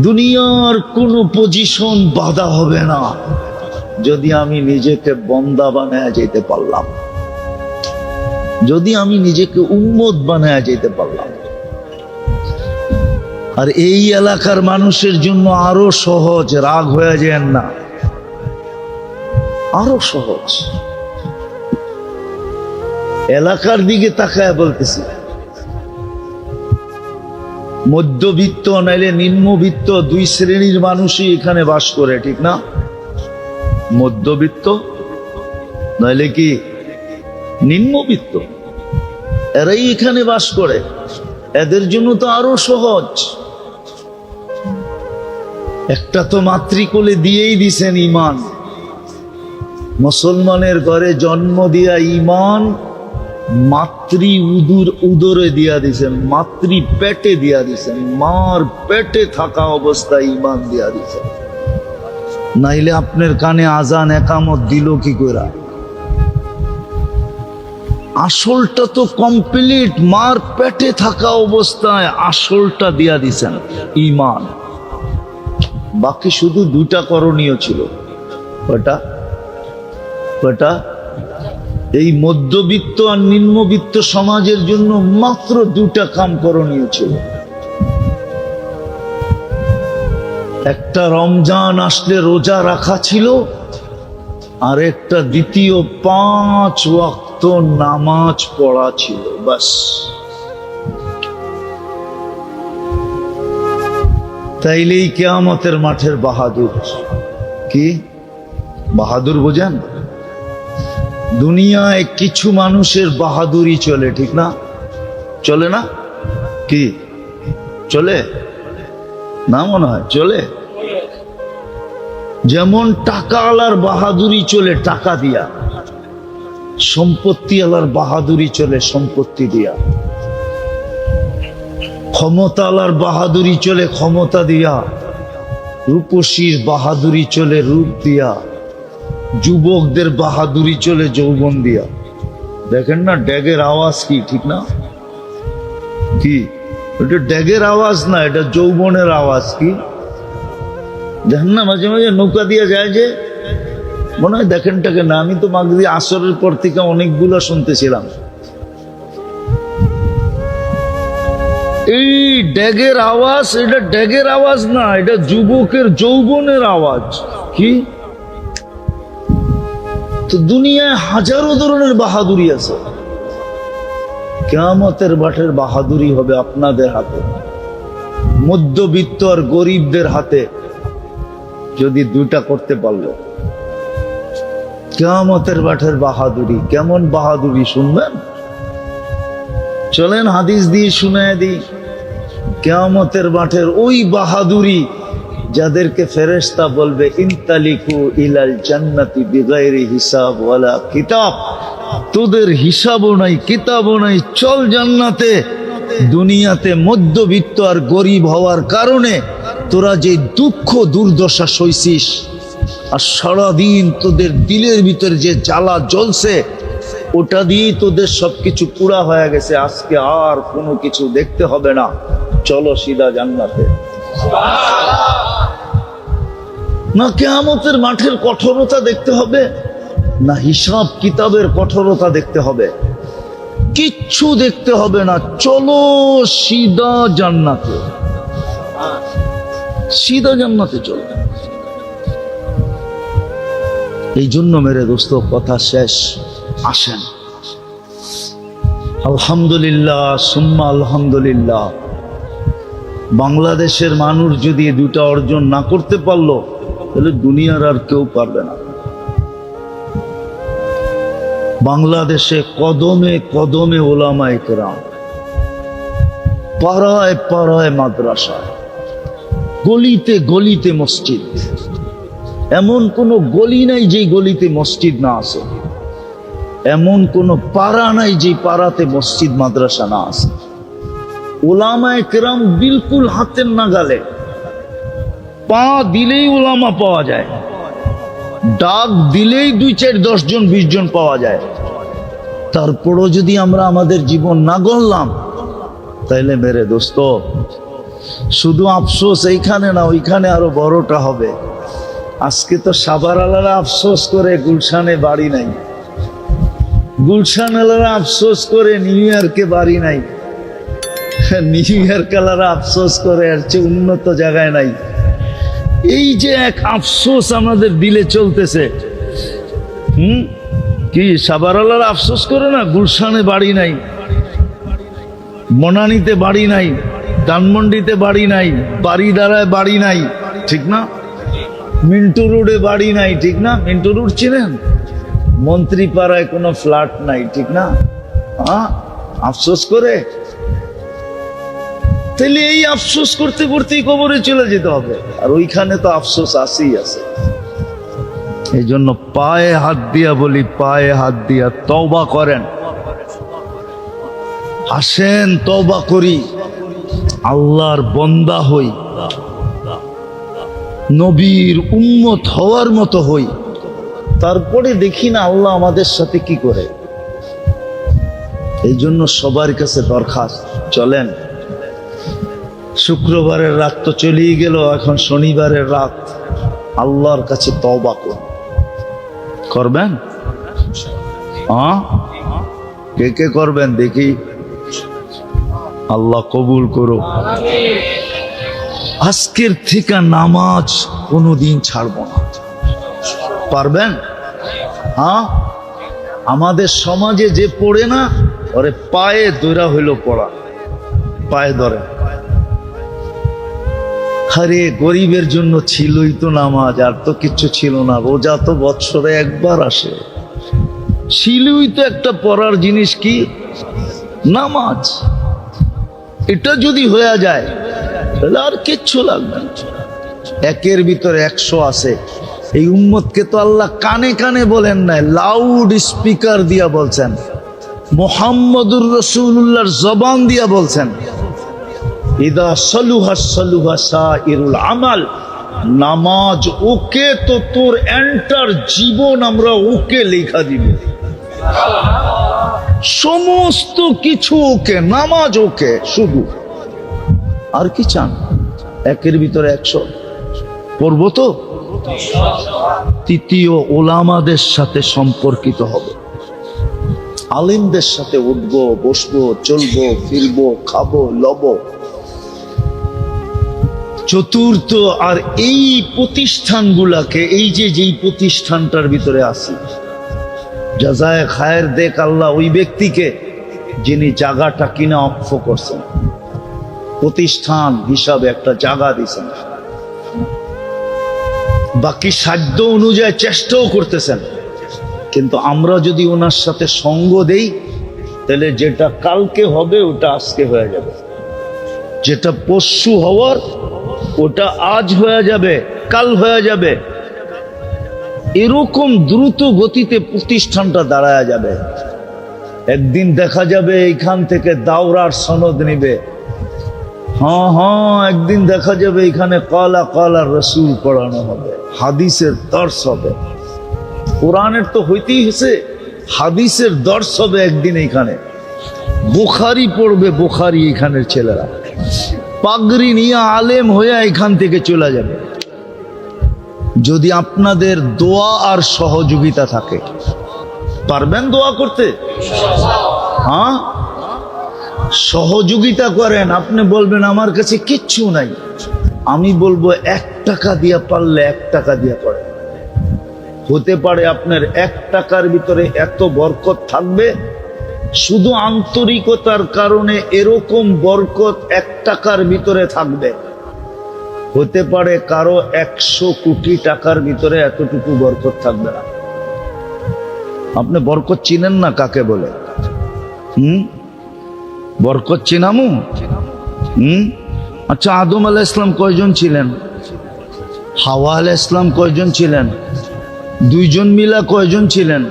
দুনিয়ার কোনো পজিশন বাধা হবে না যদি আমি নিজেকে বন্দা বানায় যেতে পারলাম, যদি আমি নিজেকে উম্মত বানায় যেতে পারলাম। আর এই এলাকার মানুষের জন্য আরো সহজ, রাগ হয়ে যায় না, আরো সহজ। এলাকার দিকে তাকায় বলতেছি, মধ্যবিত্ত নাইলে নিম্নবিত্ত দুই শ্রেণীর মানুষই এখানে বাস করে, ঠিক না? মধ্যবিত্ত নাইলে কি নিম্নবিত্ত, এরাই এখানে বাস করে। এদের জন্য তো আরো সহজ। একটা তো মাতৃকোলে দিয়েই দিছেন ঈমান, মুসলমানের ঘরে জন্ম দিয়া ঈমান মাতৃ উদরে দিয়া দিছেন, মাতৃ পেটে দিয়া দিছেন, মার পেটে থাকা অবস্থায় ঈমান দিয়া দিছেন। নাইলে আপনার কানে আজান একামত দিল কি করে? আসলটা তো কমপ্লিট, মার পেটে থাকা অবস্থায় আসলটা দিয়া দিছেন ঈমান। বাকি শুধু দুটা করণীয় ছিল। কয়টা? এই মধ্যবিত্ত আর নিম্নবিত্ত সমাজের জন্য মাত্র দুটা কাম করণীয় ছিল। একটা রমজান আসলে রোজা রাখা ছিল, আর একটা দ্বিতীয় 5 ওয়াক্ত নামাজ পড়া ছিল, বাস। তাইলেই কিয়ামতের মাঠের বাহাদুর। কি বাহাদুর বোঝেন? দুনিয়ায় কিছু মানুষের বাহাদুরি চলে, ঠিক না? চলে না? কি চলে না? মনে হয় চলে। যেমন টাকা আলার বাহাদুরি চলে টাকা দিয়া, সম্পত্তি আলার বাহাদুরি চলে সম্পত্তি দিয়া, ক্ষমতা আলার বাহাদুরি চলে ক্ষমতা দিয়া, রূপসীর বাহাদুরি চলে রূপ দিয়া, যুবকদের বাহাদুরি চলে যৌবন দিয়া। দেখেন না ড্যাগের আওয়াজ কি, ঠিক না? কি এটা ড্যাগের আওয়াজ না, এটা যৌবনের আওয়াজ। কি দেখেন না মাঝে মাঝে নৌকা দিয়ে যায় যে, মনে হয় দেখেনটাকে না। আমি তো মাগরিব আসরের পর থেকে অনেকগুলো শুনতেছিলাম। এই ড্যাগের আওয়াজ, এটা ড্যাগের আওয়াজ না, এটা যুবকের যৌবনের আওয়াজ। কি তো দুনিয়ায় হাজারো ধরনের বাহাদুরি আছে। কিয়ামতের মাঠের বাহাদুরি হবে আপনাদের হাতে, মধ্যবিত্ত আর গরিবদের হাতে। যদি দুটা করতে পারলো, কিয়ামতের মাঠের বাহাদুরি। কেমন বাহাদুরি শুনবেন? চলেন হাদিস দিয়ে শুনায় দিই। কিয়ামতের মাঠের ওই বাহাদুরি যাদেরকে ফেরেশতা বলবে ইনতালিকু ইলাল জান্নাতি বিগাইরি হিসাব ওয়ালা কিতাব, তোদের হিসাবও নাই কিতাবও নাই, চল জান্নাতে। দুনিয়াতে মধ্যবিত্ত আর গরিব হওয়ার কারণে তোরা যে দুঃখ দুর্দশা সইছিস, আর সারাদিন তোদের দিলের ভিতরে যে জ্বালা জ্বলছে, ওটা দিয়েই তোদের সবকিছু পুরা হয়ে গেছে। আজকে আর কোনো কিছু দেখতে হবে না, চলো সিধা জান্নাতে। না কিয়ামতের মাঠের কঠোরতা দেখতে হবে, না হিসাব কিতাবের কঠোরতা দেখতে হবে, কিচ্ছু দেখতে হবে না, চলো সিধা জান্নাতে, সিধা জান্নাতে চলো। এই জন্য মেরে দোস্ত কথা শেষ, আসেন আলহামদুলিল্লাহ সুম্মা আলহামদুলিল্লাহ। বাংলাদেশের মানুষ যদি এই দুটা অর্জন না করতে পারলো, তাহলে দুনিয়ার আর কেউ পারবে না। বাংলাদেশে কদমে কদমে ওলামায়ে কেরাম, পাড়ায় পাড়ায় মাদ্রাসা, গলিতে গলিতে মসজিদ। এমন কোনো গলি নাই যেই গলিতে মসজিদ না আছে, এমন কোনো পাড়া নাই যেই পাড়াতে মসজিদ মাদ্রাসা না আছে। ওলামায়ে কেরাম বিলকুল হাতের নাগালে, পা দিলেই ওলামা পাওয়া যায়, ডাক দিলেই 2, 4, 10 জন 20 জন পাওয়া যায়। তারপরও যদি আমরা আমাদের জীবন না গড়লাম, তাইলে মেরে দোস্ত শুধু আফসোস এইখানে না, ওইখানে আরো বড়টা হবে। আজকে তো সাভার আলারা আফসোস করে গুলশানে বাড়ি নাই, গুলশান আলারা আফসোস করে নিউ ইয়র্কে বাড়ি নাই, নিউ ইয়র্ক আলারা আফসোস করে এর চেয়ে উন্নত জায়গায় নাই। এই যে এক আফসোস আমাদের দিলে চলতেছে। কি সাভার আলারা আফসোস করে না গুলশানে বাড়ি নাই, বনানীতে বাড়ি নাই, ধানমন্ডিতে বাড়ি নাই, বাড়িদারায় বাড়ি নাই, ঠিক না? মিন্টু রোডে বাড়ি নাই, ঠিক না? মিন্টু রোড চিনেন? মন্ত্রীপাড়ায় কোনো ফ্ল্যাট নাই, ঠিক না? আফসোস করে। তাহলে এই আফসোস করতে করতেই কবরে চলে যেতে হবে, আর ওইখানে তো আফসোস আসেই আছে। এই জন্য পায়ে হাত দিয়া বলি, পায়ে হাত দিয়া তওবা করেন, আসেন তওবা করি, আল্লাহর বন্দা হই, নবীর উম্মত হওয়ার মতো হই, তারপরে দেখি না আল্লাহ আমাদের সাথে কি করে। এই জন্য সবার কাছে দরখাস্ত, চলেন শুক্রবারের রাত তো চলেই গেল, এখন শনিবারের রাত, আল্লাহর কাছে তওবা করবেন। কে কে করবেন দেখি, আল্লাহ কবুল করো। আজকের থেকে নামাজ কোনোদিন ছাড়ব না, পারবেন? আমাদের সমাজে যে পড়ে না, ওরে পায়ে ধরা হইল পড়া, পায়ে ধরে। আরে গরিবের জন্য ছিলই তো নামাজ, আর তো কিচ্ছু ছিল না। রোজা তো বৎসরে একবার আসে, ছিলই তো একটা পড়ার জিনিস, কি নামাজ। এটা যদি হয়ে যায় তাহলে আর কিচ্ছু লাগবে না। একের ভিতরে 100 আছে। এই উম্মতকে তো আল্লাহ কানে কানে বলেন নাই, লাউড স্পিকার দিয়া বলছেন, মুহাম্মদুর রাসূলুল্লাহর জবান দিয়া বলছেন, ইদা সালুহা সালুহা সাইরুল আমাল। নামাজ ওকে তো তোর এন্টার জীবন আমরা ওকে লেখা দিব, সমস্ত কিছু ওকে, নামাজ ওকে শুধু। আর কি চান? একের ভিতরে 100 পড়বো তো। তৃতীয়, ওলামাদের সাথে সম্পর্কিত হবে, আলিমদের সাথে উঠবো, বসবো, চলবো, ফিরবো, খাবো, লবো। চতুর্থ, আর এই প্রতিষ্ঠানগুলাকে, এই যেই প্রতিষ্ঠানটার ভিতরে আসি, জাযায়ে খায়ের দেখ আল্লাহ ওই ব্যক্তিকে যিনি জায়গাটা কিনা অক্ষ করছেন, প্রতিষ্ঠান হিসাবে একটা জায়গা দিয়েছেন, বাকি সাধ্য অনুযায়ী চেষ্টাও করতেছেন। কিন্তু আমরা যদি ওনার সাথে সঙ্গ দেই, তাহলে যেটা কালকে হবে ওটা আজকে হয়ে যাবে, যেটা পরশু হওয়ার ওটা আজ হয়ে যাবে, কাল হয়ে যাবে। এরকম দ্রুত গতিতে প্রতিষ্ঠানটা দাঁড়ায় যাবে। একদিন দেখা যাবে এইখান থেকে দাওরার সনদ নিবে, একদিন দেখা যাবে এখানে কালা কালা রসুল পড়ানো হবে, হাদিসের দর্শ হবে। কোরআনের তো হইতেই হয়েছে, হাদিসের দর্শ হবে একদিন। এখানে বুখারি পড়বে, বুখারি এখানের ছেলেরা পাগড়ি নিয়ে আলেম হয়ে এখান থেকে চলে যাবে, যদি আপনাদের দোয়া আর সহযোগিতা থাকে। পারবেন দোয়া করতে? সহযোগিতা করেন। আপনি বলবেন আমার কাছে কিচ্ছু নাই, আমি বলবো 1 টাকা দিয়া পারলে 1 টাকা দিয়া করেন। হতে পারে আপনার 1 টাকার ভিতরে এত বরকত থাকবে, শুধু আন্তরিকতার কারণে এরকম বরকত 1 টাকার ভিতরে থাকবে। হতে পারে কারো 100 কোটি টাকার ভিতরে এতটুকু বরকত থাকবে না। আপনি বরকত চিনেন না কাকে বলে? বরকত চিনামু? আচ্ছা, আদম আলাইহিস সালাম কয়জন ছিলেন? হাওয়া আলাইহিস সালাম কয়জন ছিলেন? 2 জন মিলা কয়জন ছিলেন?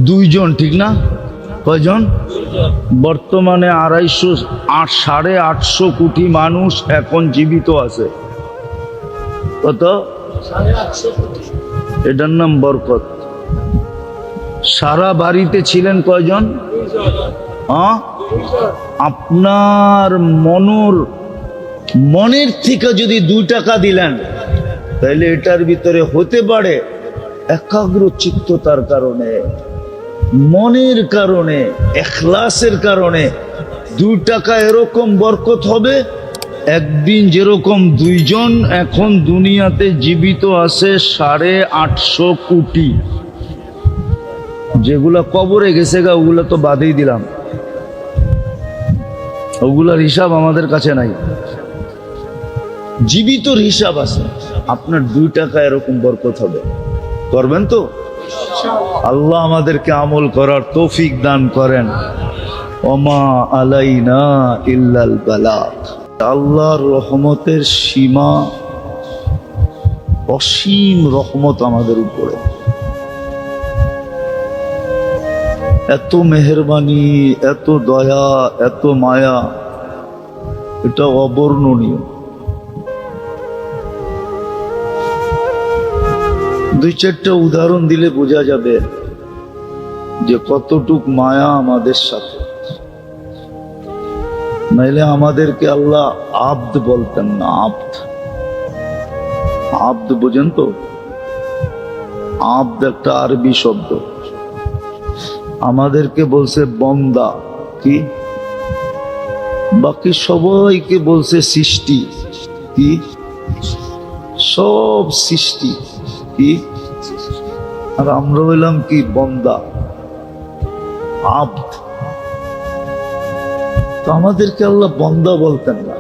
2 জন, ঠিক না? কয়জন? বর্তমানে 850 কোটি মানুষ এখন জীবিত আছে। কত? 850 কোটি। এটার নাম বরকত। সারা বাড়িতে ছিলেন কয়জন? আপনার মনোর মনের থেকে যদি 2 টাকা দিলেন, তাহলে এটার ভিতরে হতে পারে একাগ্র চিত্ততার কারণে, মনের কারণে, ইখলাসের কারণে 2 টাকা এরকম বরকত হবে। একদিন যেরকম 2 জন এখন দুনিয়াতে জীবিত আছে 850 কোটি, যেগুলা কবরে গেছে গা ওগুলা তো বাদেই দিলাম, ওগুলার হিসাব আমাদের কাছে নাই। জীবিতর হিসাব আছে। আপনার 2 টাকা এরকম বরকত হবে। করবেন তো? আল্লাহ আমাদেরকে আমল করার তৌফিক দান করেন। ওমা আলাইনা ইল্লাল বালাগ। আল্লাহর রহমতের সীমা, অসীম রহমত আমাদের উপরে। এত মেহেরবানি, এত দয়া, এত মায়া, এটা অবর্ণনীয়। 2-4টা উদাহরণ দিলে বোঝা যাবে যে কতটুক মায়া আমাদের সাথে। নাইলে আমাদেরকে আল্লাহ আব্দ বলতেন না। আব্দ, আব্দ বোঝেন তো? আব্দ একটা আরবি শব্দ। আমাদেরকে বলছে বন্দা, কি? বাকি সবাইকে বলছে সৃষ্টি, কি? সব সৃষ্টি, কি? আর আমরা হইলাম কি? বন্দা, আব্দ। তো আমাদেরকে আল্লাহ বন্দা বলতেন না।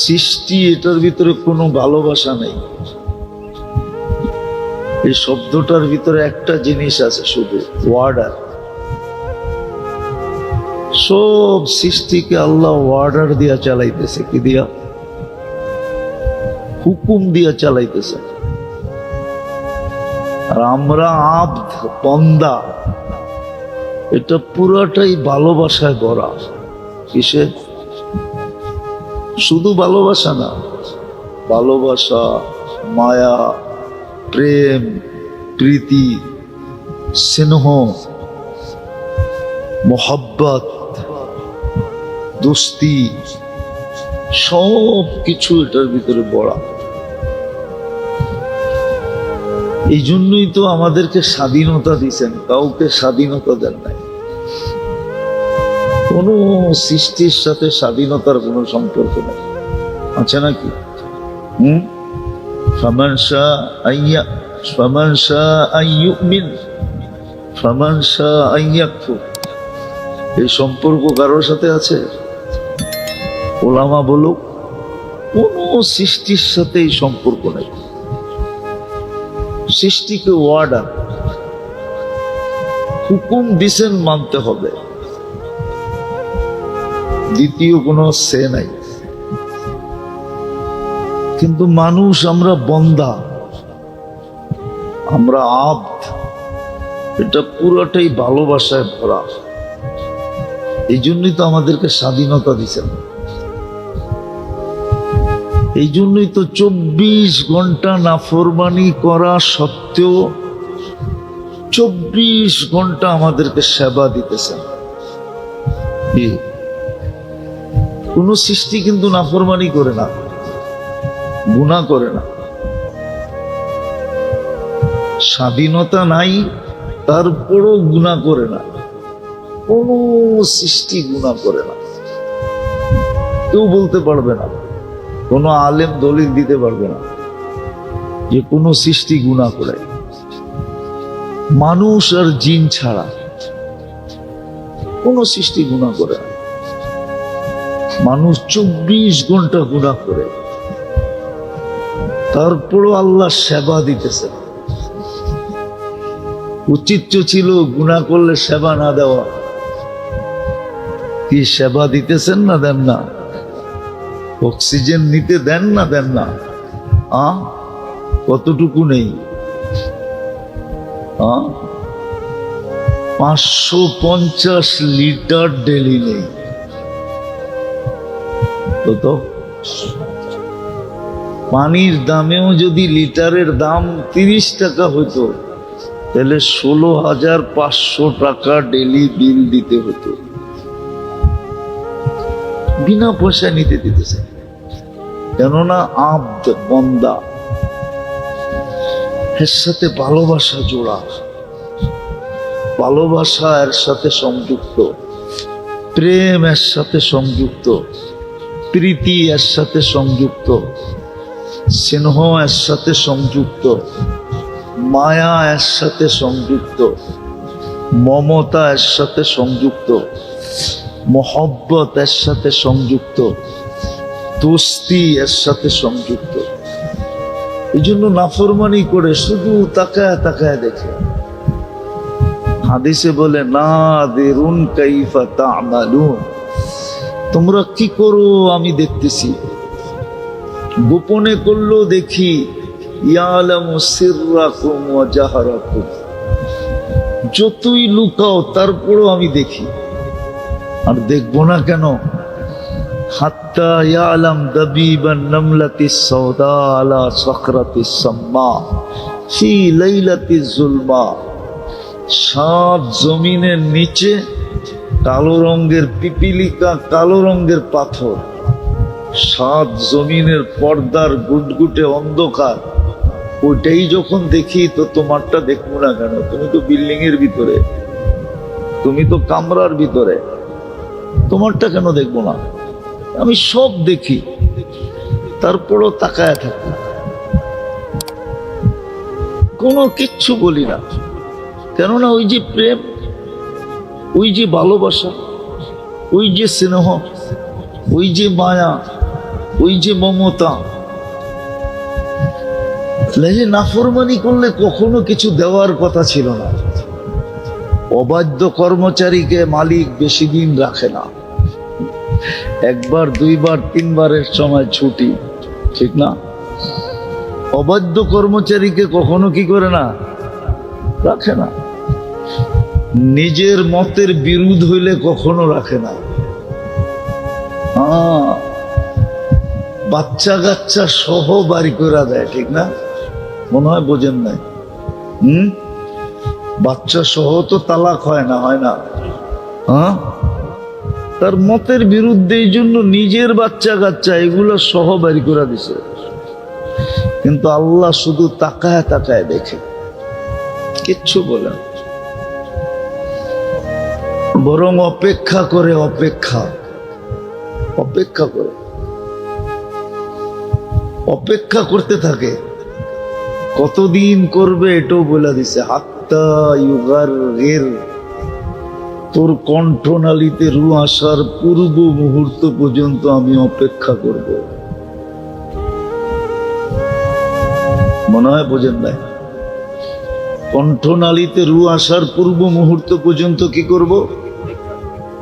সৃষ্টি, এটার ভিতরে কোনো ভালোবাসা নেই। এই শব্দটার ভিতরে একটা জিনিস আছে, শুধু ওয়ার্ডার। সব সৃষ্টিকে আল্লাহ ওয়ার্ডার দিয়া চালাইতেছে। কি দিয়া? হুকুম দিয়া চালাইতেছে। আর আমরা আব্দ, বন্দা, এটা পুরাটাই ভালোবাসায় ভরা। কিসে? শুধু ভালোবাসা না, ভালোবাসা, মায়া, প্রেম, প্রীতি, স্নেহ, মোহব্বত, দোস্তি, সব কিছু এটার ভিতরে ভরা। এই জন্যই তো আমাদেরকে স্বাধীনতা দিয়েছেন, কাউকে স্বাধীনতা দেন নাই। কোন সৃষ্টির সাথে স্বাধীনতার কোন সম্পর্ক নেই, আছে নাকি? ফামান শাআ আন ইউমিন ফামান শাআ আন ইয়াকফুর। এই সম্পর্ক কারোর সাথে আছে? ওলামা বলুক, কোন সৃষ্টির সাথে এই সম্পর্ক নেই। সৃষ্টিকে ওয়ার্ডার, হুকুম দিছেন, মানতে হবে। দ্বিতীয় কোনো সে নাই। কিন্তু মানুষ, আমরা বন্দা, আমরা আব্দ, এটা পুরোটাই ভালোবাসায় ভরা। এই জন্যই তো আমাদেরকে স্বাধীনতা দিচ্ছেন। এই জন্যই তো 24 ঘন্টা নাফরমানি করা সত্ত্বেও 24 ঘন্টা আমাদেরকে সেবা দিতেছেন। কোন সৃষ্টি কিন্তু নাফরমানি করে না, গুনাহ করে না। স্বাধীনতা নাই, তারপরও গুনাহ করে না। কোন সৃষ্টি গুনাহ করে না। কেউ বলতে পারবে না, কোন আলেম দলিল দিতে পারবে না যে কোন সৃষ্টি গুনাহ করে। মানুষ আর জিন ছাড়া কোন সৃষ্টি গুনাহ করে না। মানুষ 24 ঘন্টা গুনাহ করে, তারপরও আল্লাহ সেবা দিতেছে। উচিত ছিল গুনাহ করলে সেবা না দেওয়া। কি সেবা দিতেছেন না দেন না? অক্সিজেন নিতে দেন না দেন না? কতটুকু নেই? 550 লিটার ডেলি নেই। তো পানির দামেও যদি লিটারের দাম 30 টাকা হতো, তাহলে 16,500 টাকা ডেলি বিল দিতে হতো। বিনা পয়সায় নিতে দিতেছে, কেননা আব্দ বন্দা, এর সাথে ভালোবাসা জোড়া, ভালোবাসা এর সাথে সংযুক্ত, প্রেম এর সাথে সংযুক্ত, প্রীতি এর সাথে সংযুক্ত, স্নেহ এর সাথে সংযুক্ত, মায়া এর সাথে সংযুক্ত, মমতা এর সাথে সংযুক্ত, মোহব্বত এর সাথে সংযুক্ত, দোস্তি এর সাথে সংযুক্ত। এই জন্য নাফরমানি করে শুধু তাকায় তাকায় দেখে। হাদিসে বলে নাদিরুন কাইফা তা'মালুন, তোমরা কি করো আমি দেখতেছি, গোপনে করলেও দেখি। ইয়ালামু সিররাকুম ওয়া জাহরাকুম, যতই লুকাও তারপরও আমি দেখি। আর দেখবো না কেন? হাত্তা ইয়ালাম দাবিবান নামলাতিস সাওদা আলা সাখরাতিস সাম্মা ফি লাইলাতিজ যুলমা, সাত জমিনের নিচে কালো রঙের পিপিলিকা, কালো রঙের পাথর, সাত জমিনের পর্দার গুটগুটে অন্ধকার, ওইটাই যখন দেখি তো তোমারটা দেখবো না কেন? তুমি তো বিল্ডিং এর ভিতরে, তুমি তো কামরার ভিতরে, তোমারটা কেন দেখবো না? আমি সব দেখি, তারপরও তাকায় থাকি, কোনো কিচ্ছু বলি না। কেননা ওই যে প্রেম, ওই যে ভালোবাসা, ওই যে স্নেহ, ওই যে মায়া, ওই যে মমতা। নাফরমানি করলে কখনো কিছু দেওয়ার কথা ছিল না। অবাধ্য কর্মচারীকে মালিক বেশি দিন রাখে না, একবার দুইবার তিনবারের সময় ছুটি, ঠিক না? অবাধ্য কর্মচারীকে কখনো কি করে না, রাখে না। নিজের মতের বিরোধ হইলে কখনো রাখে না। বাচ্চা কাচ্চা সহ বাড়ি করে দেয়, ঠিক না? মনে হয় বোঝেন নাই। বাচ্চা সহ তো তালাক হয় না, হয় না? তার মতের বিরুদ্ধে এই জন্য নিজের বাচ্চা কাচ্চা এগুলো সহ বাড়ি করে দিছে। কিন্তু আল্লাহ শুধু তাকায় তাকায় দেখে, কিচ্ছু বলে না, বরং অপেক্ষা করে, অপেক্ষা করে, অপেক্ষা করতে থাকে। কতদিন করবে এটাও বলে দিছে, হাত্তা ইউগারগির, তোর কণ্ঠনালীতে রু আসার পূর্ব মুহূর্ত পর্যন্ত আমি অপেক্ষা করব। মনে হয় বোঝেন নাই? কণ্ঠনালীতে রু আসার পূর্ব মুহূর্ত পর্যন্ত কি করব?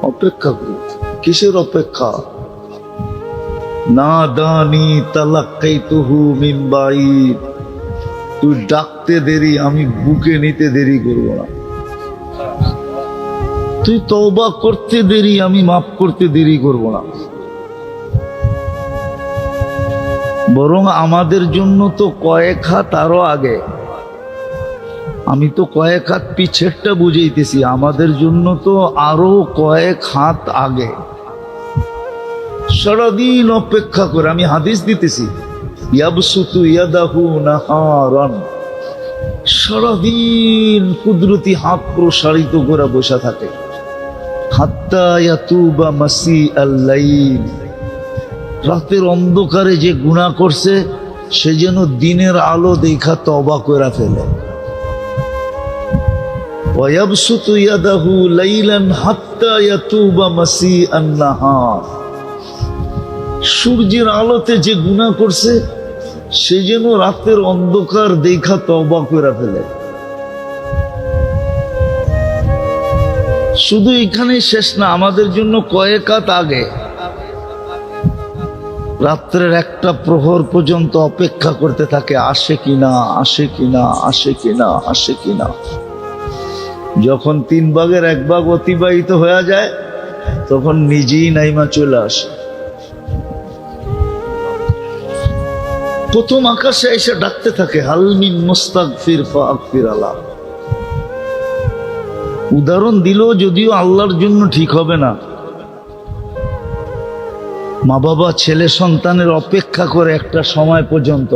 অপেক্ষা করব। কিসের অপেক্ষা? না দানি তালাক্কাইতুহু মিন বাঈদ, তুই ডাকতে দেরি, আমি বুকে নিতে দেরি করব না। তুই তওবা করতে দেরি, আমি মাফ করতে দেরি করব না। বরং আমাদের জন্য তো কয়েক হাত আরো আগে। আমি তো কয়েক হাত পিছেরটা বুঝাইতেছি, আমাদের জন্য তো আরো কয়েক হাত আগে। সারাদিন অপেক্ষা করে, আমি হাদিস দিতেছি, ইয়াবসুতু ইয়াদাহু নাহারান, সারাদিন কুদরতি হাত প্রসারিত করে বসে থাকে। হাত্তা ইয়াতুবা মাসিআল লাইল, রাতের অন্ধকারে যে গুনাহ করছে সে যেন দিনের আলো দেখা তওবা করে ফেলে। ওয়ায়াবসুতু ইয়াদাহু লাইলান হাত্তা ইয়াতুবা মাসিআন নাহার, সূর্যের আলোতে যে গুনাহ করছে সে যেন রাতের অন্ধকার দেখা তওবা করে ফেলে। শুধু এখানে শেষ না, আমাদের জন্য কয়েক হাত আগে। রাত্রের একটা প্রহর পর্যন্ত অপেক্ষা করতে থাকে, আসে কিনা, আসে কিনা, আসে কিনা, আসে কিনা। যখন 3 ভাগের 1 ভাগ অতিবাহিত হয়ে যায় তখন নিজেই নাইমা চলে আসে। প্রথম আকাশে এসে ডাকতে থাকে, হাল মিন মুস্তাগফির ফাগফির আলাহ। উদাহরণ দিল, যদিও আল্লাহর জন্য ঠিক হবে না। মা বাবা ছেলে সন্তানের অপেক্ষা করে একটা সময় পর্যন্ত,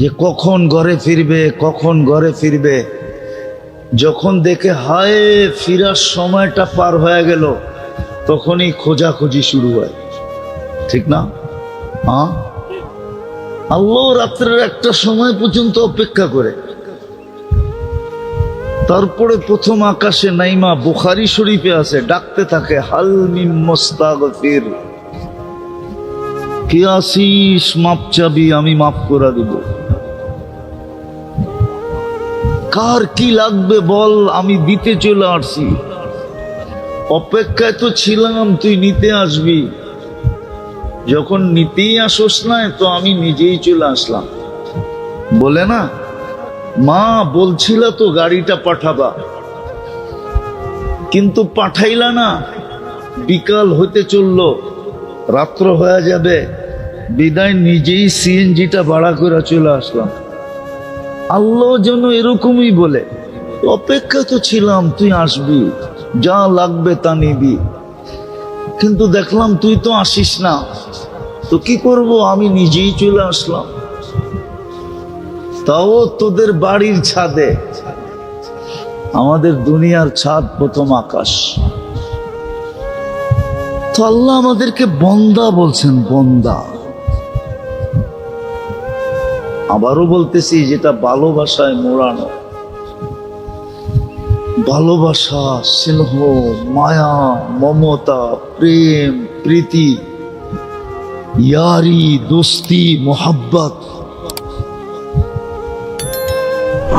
যে কখন ঘরে ফিরবে, কখন ঘরে ফিরবে। যখন দেখে হায় ফিরার সময়টা পার হয়ে গেল, তখনই খোঁজাখুঁজি শুরু হয়, ঠিক না? হ্যাঁ, আল্লাহ রাত্রের একটা সময় পর্যন্ত অপেক্ষা করে। তারপরে প্রথম আকাশে নাইমা, বুখারী শরীফে আছে, ডাকতে থাকে হাল মিন মুস্তাগফির, কে আসিস মাপ চাবি, আমি মাফ করে দিব। কার কি লাগবে বল, আমি দিতে চলে আসছি। অপেক্ষায় তো ছিলাম তুই নিতে আসবি, যখন নিতেই আসোস না তো আমি নিজেই চলে আসলাম। বলে না, মা বলছিল তো গাড়িটা পাঠাবা, কিন্তু পাঠাইলা না। বিকাল হতে চললো, রাত্র হয়ে যাবে, বিদায় নিজেই সিএনজিটা ভাড়া করে চলে আসলাম। আল্লাহ যেন এরকমই বলে, অপেক্ষা তো ছিলাম তুই আসবি, যা লাগবে তা নিবি, কিন্তু দেখলাম তুই তো আসিস না, তো কি করব, আমি নিজেই চলে আসলাম। তাও তোদের বাড়ির ছাদে, আমাদের দুনিয়ার ছাদ প্রথম আকাশ। তো আল্লাহ আমাদেরকে বন্দা বলছেন, বন্দা। আবারও বলতেছি, যেটা ভালোবাসায় মোড়ানো, ভালোবাসা, স্নেহ, মায়া, মমতা, প্রেম, প্রীতি, ইয়ারি, দোস্তি, মোহাব্বত,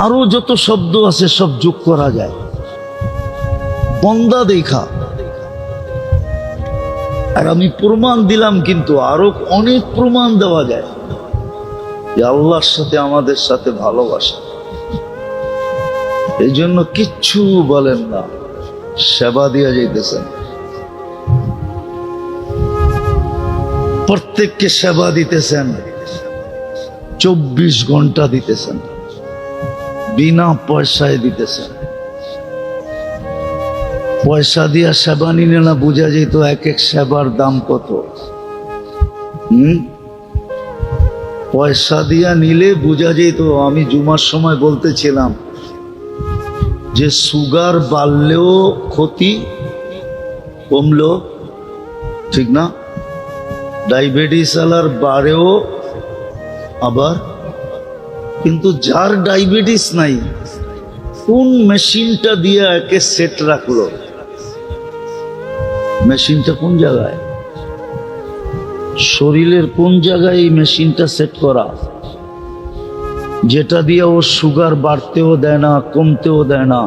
আরো যত শব্দ আছে সব যোগ করা যায়। বন্দা দেখা, আর আমি প্রমাণ দিলাম, কিন্তু আরো অনেক প্রমাণ দেওয়া যায় যে আল্লাহর সাথে আমাদের সাথে ভালোবাসা। এই জন্য কিচ্ছু বলেন না, সেবা দিয়া যাইতেছেন, প্রত্যেককে সেবা দিতেছেন, 24 ঘন্টা দিতেছেন, বিনা পয়সায় দিতেছেন। পয়সা দিয়া সেবা নিলে না বোঝা যেত এক এক সেবার দাম কত। পয়সা দিয়া নিলে বোঝা যেত। আমি জুমার সময় বলতেছিলাম যে সুগার বাড়লেও ক্ষতি, কমলো, ঠিক না? ডায়াবেটিস আলার বাড়েও আবার, কিন্তু যার ডায়াবেটিস নাই, কোন মেশিনটা দিয়ে একে সেট রাখলো? মেশিনটা কোন জায়গায়, শরীরের কোন জায়গায় এই মেশিনটা সেট করা, যেটা দিয়ে ও সুগার বাড়তেও দেয় না, কমতেও দেয় না,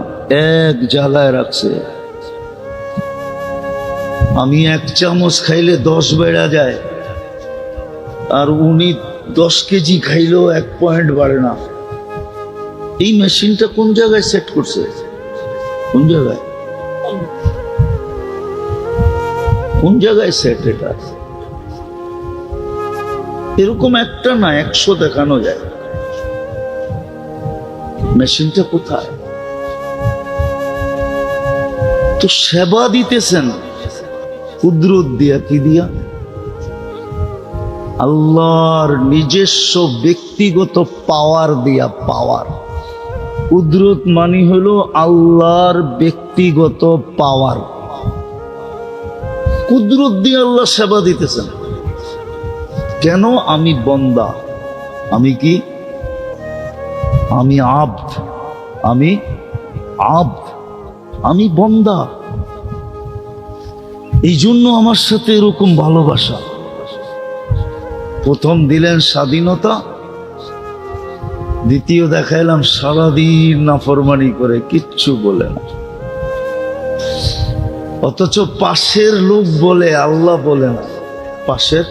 এক জায়গায় রাখছে। আমি 1 চামচ খাইলে 10 বেড়া যায়, আর উনি 10 কেজি খাইলেও 1 পয়েন্ট বাড়ে না। এই মেশিনটা কোন জায়গায় সেট করছে? কোন জায়গায়, কোন জায়গায় সেট? এটা এরকম একটা না, 100 দেখানো যায়। মেশিনটা কোথায়? তো সেবা দিতেছেন কুদরত দিয়া, কি দিয়া? আল্লাহর নিজস্ব ব্যক্তিগত পাওয়ার দিয়া। পাওয়ার, কুদরত মানি হলো আল্লাহর ব্যক্তিগত পাওয়ার। কুদরত দিয়ে আল্লাহ সেবা দিতেছেন। কেন? আমি বন্দা, আমি কি? আমি আব্দ, আমি আব্দ, আমি বন্দা। এই জন্য আমার সাথে এরকম ভালোবাসা। প্রথম দিলেন স্বাধীনতা, দ্বিতীয় দেখাইলাম সারাদিন নাফরমানি করে কিচ্ছু বলে না, অথচ পাশের লোক বলে, আল্লাহ বলে না। পাশের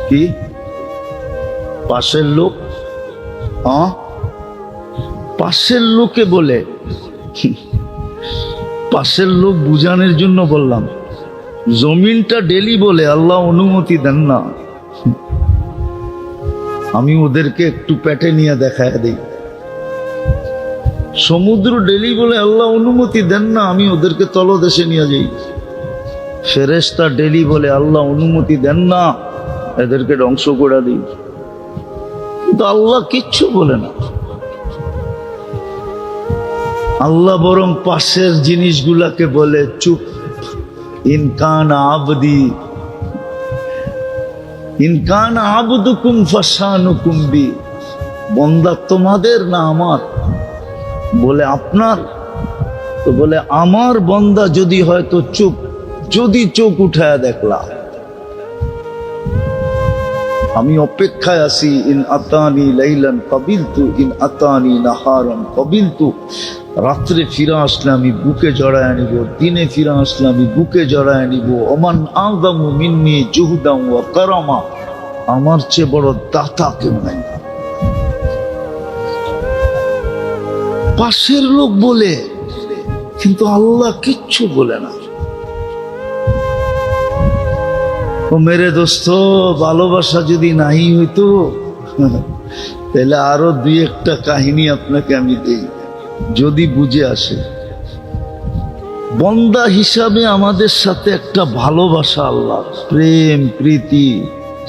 কি? পাশের লোক, হ্যাঁ, পাশের লোকে বলে। পাশের লোক বুঝানোর জন্য বললাম। জমিনটা ডেলি বলে, আল্লাহ অনুমতি দেন না। আমি ওদেরকে একটু পেটে নিয়ে দেখায় দিই। সমুদ্র ডেলি বলে, আল্লাহ অনুমতি দেন না, আমি ওদেরকে তলদেশে নিয়ে যাই। ফেরেশতা ডেলি বলে আল্লাহ অনুমতি দেন না এদেরকে ধ্বংস করে দিই, কিন্তু আল্লাহ কিচ্ছু বলে না। আল্লাহ বরং পাশের জিনিসগুলাকে বলে চুপ, ইনকান আবদি ইনকান আবদুকুম ফাশানুকুম বি, বন্দা তোমাদের না আমার? বলে আপনার। তো বলে আমার বন্দা যদি হয় তো চুপ, যদি চোখ উঠায় দেখলা আমি অপেক্ষায় আছি। ইন আতানি লাইলান কাবিলতু ইন আতানি নাহারান কাবিলতু, রাত্রে ফিরে আসলে আমি বুকে জড়ায় নিব, দিনে ফিরে আসলে আমি বুকে জড়ায় নিব। ওমান আযমু মিন্নি জুহদান ওয়া কারামা, আমার চেয়ে বড় দাতা কেউ নাই। পাশের লোক বলে, কিন্তু আল্লাহ কিচ্ছু বলে না। ও মেরে দোস্ত, ভালোবাসা যদি নাই হইতো তাহলে আরো দুই একটা কাহিনী আপনাকে আমি দেই, যদি বুঝে আসে। বন্দা হিসাবে আমাদের সাথে একটা ভালোবাসা, আল্লাহ প্রেম, প্রীতি,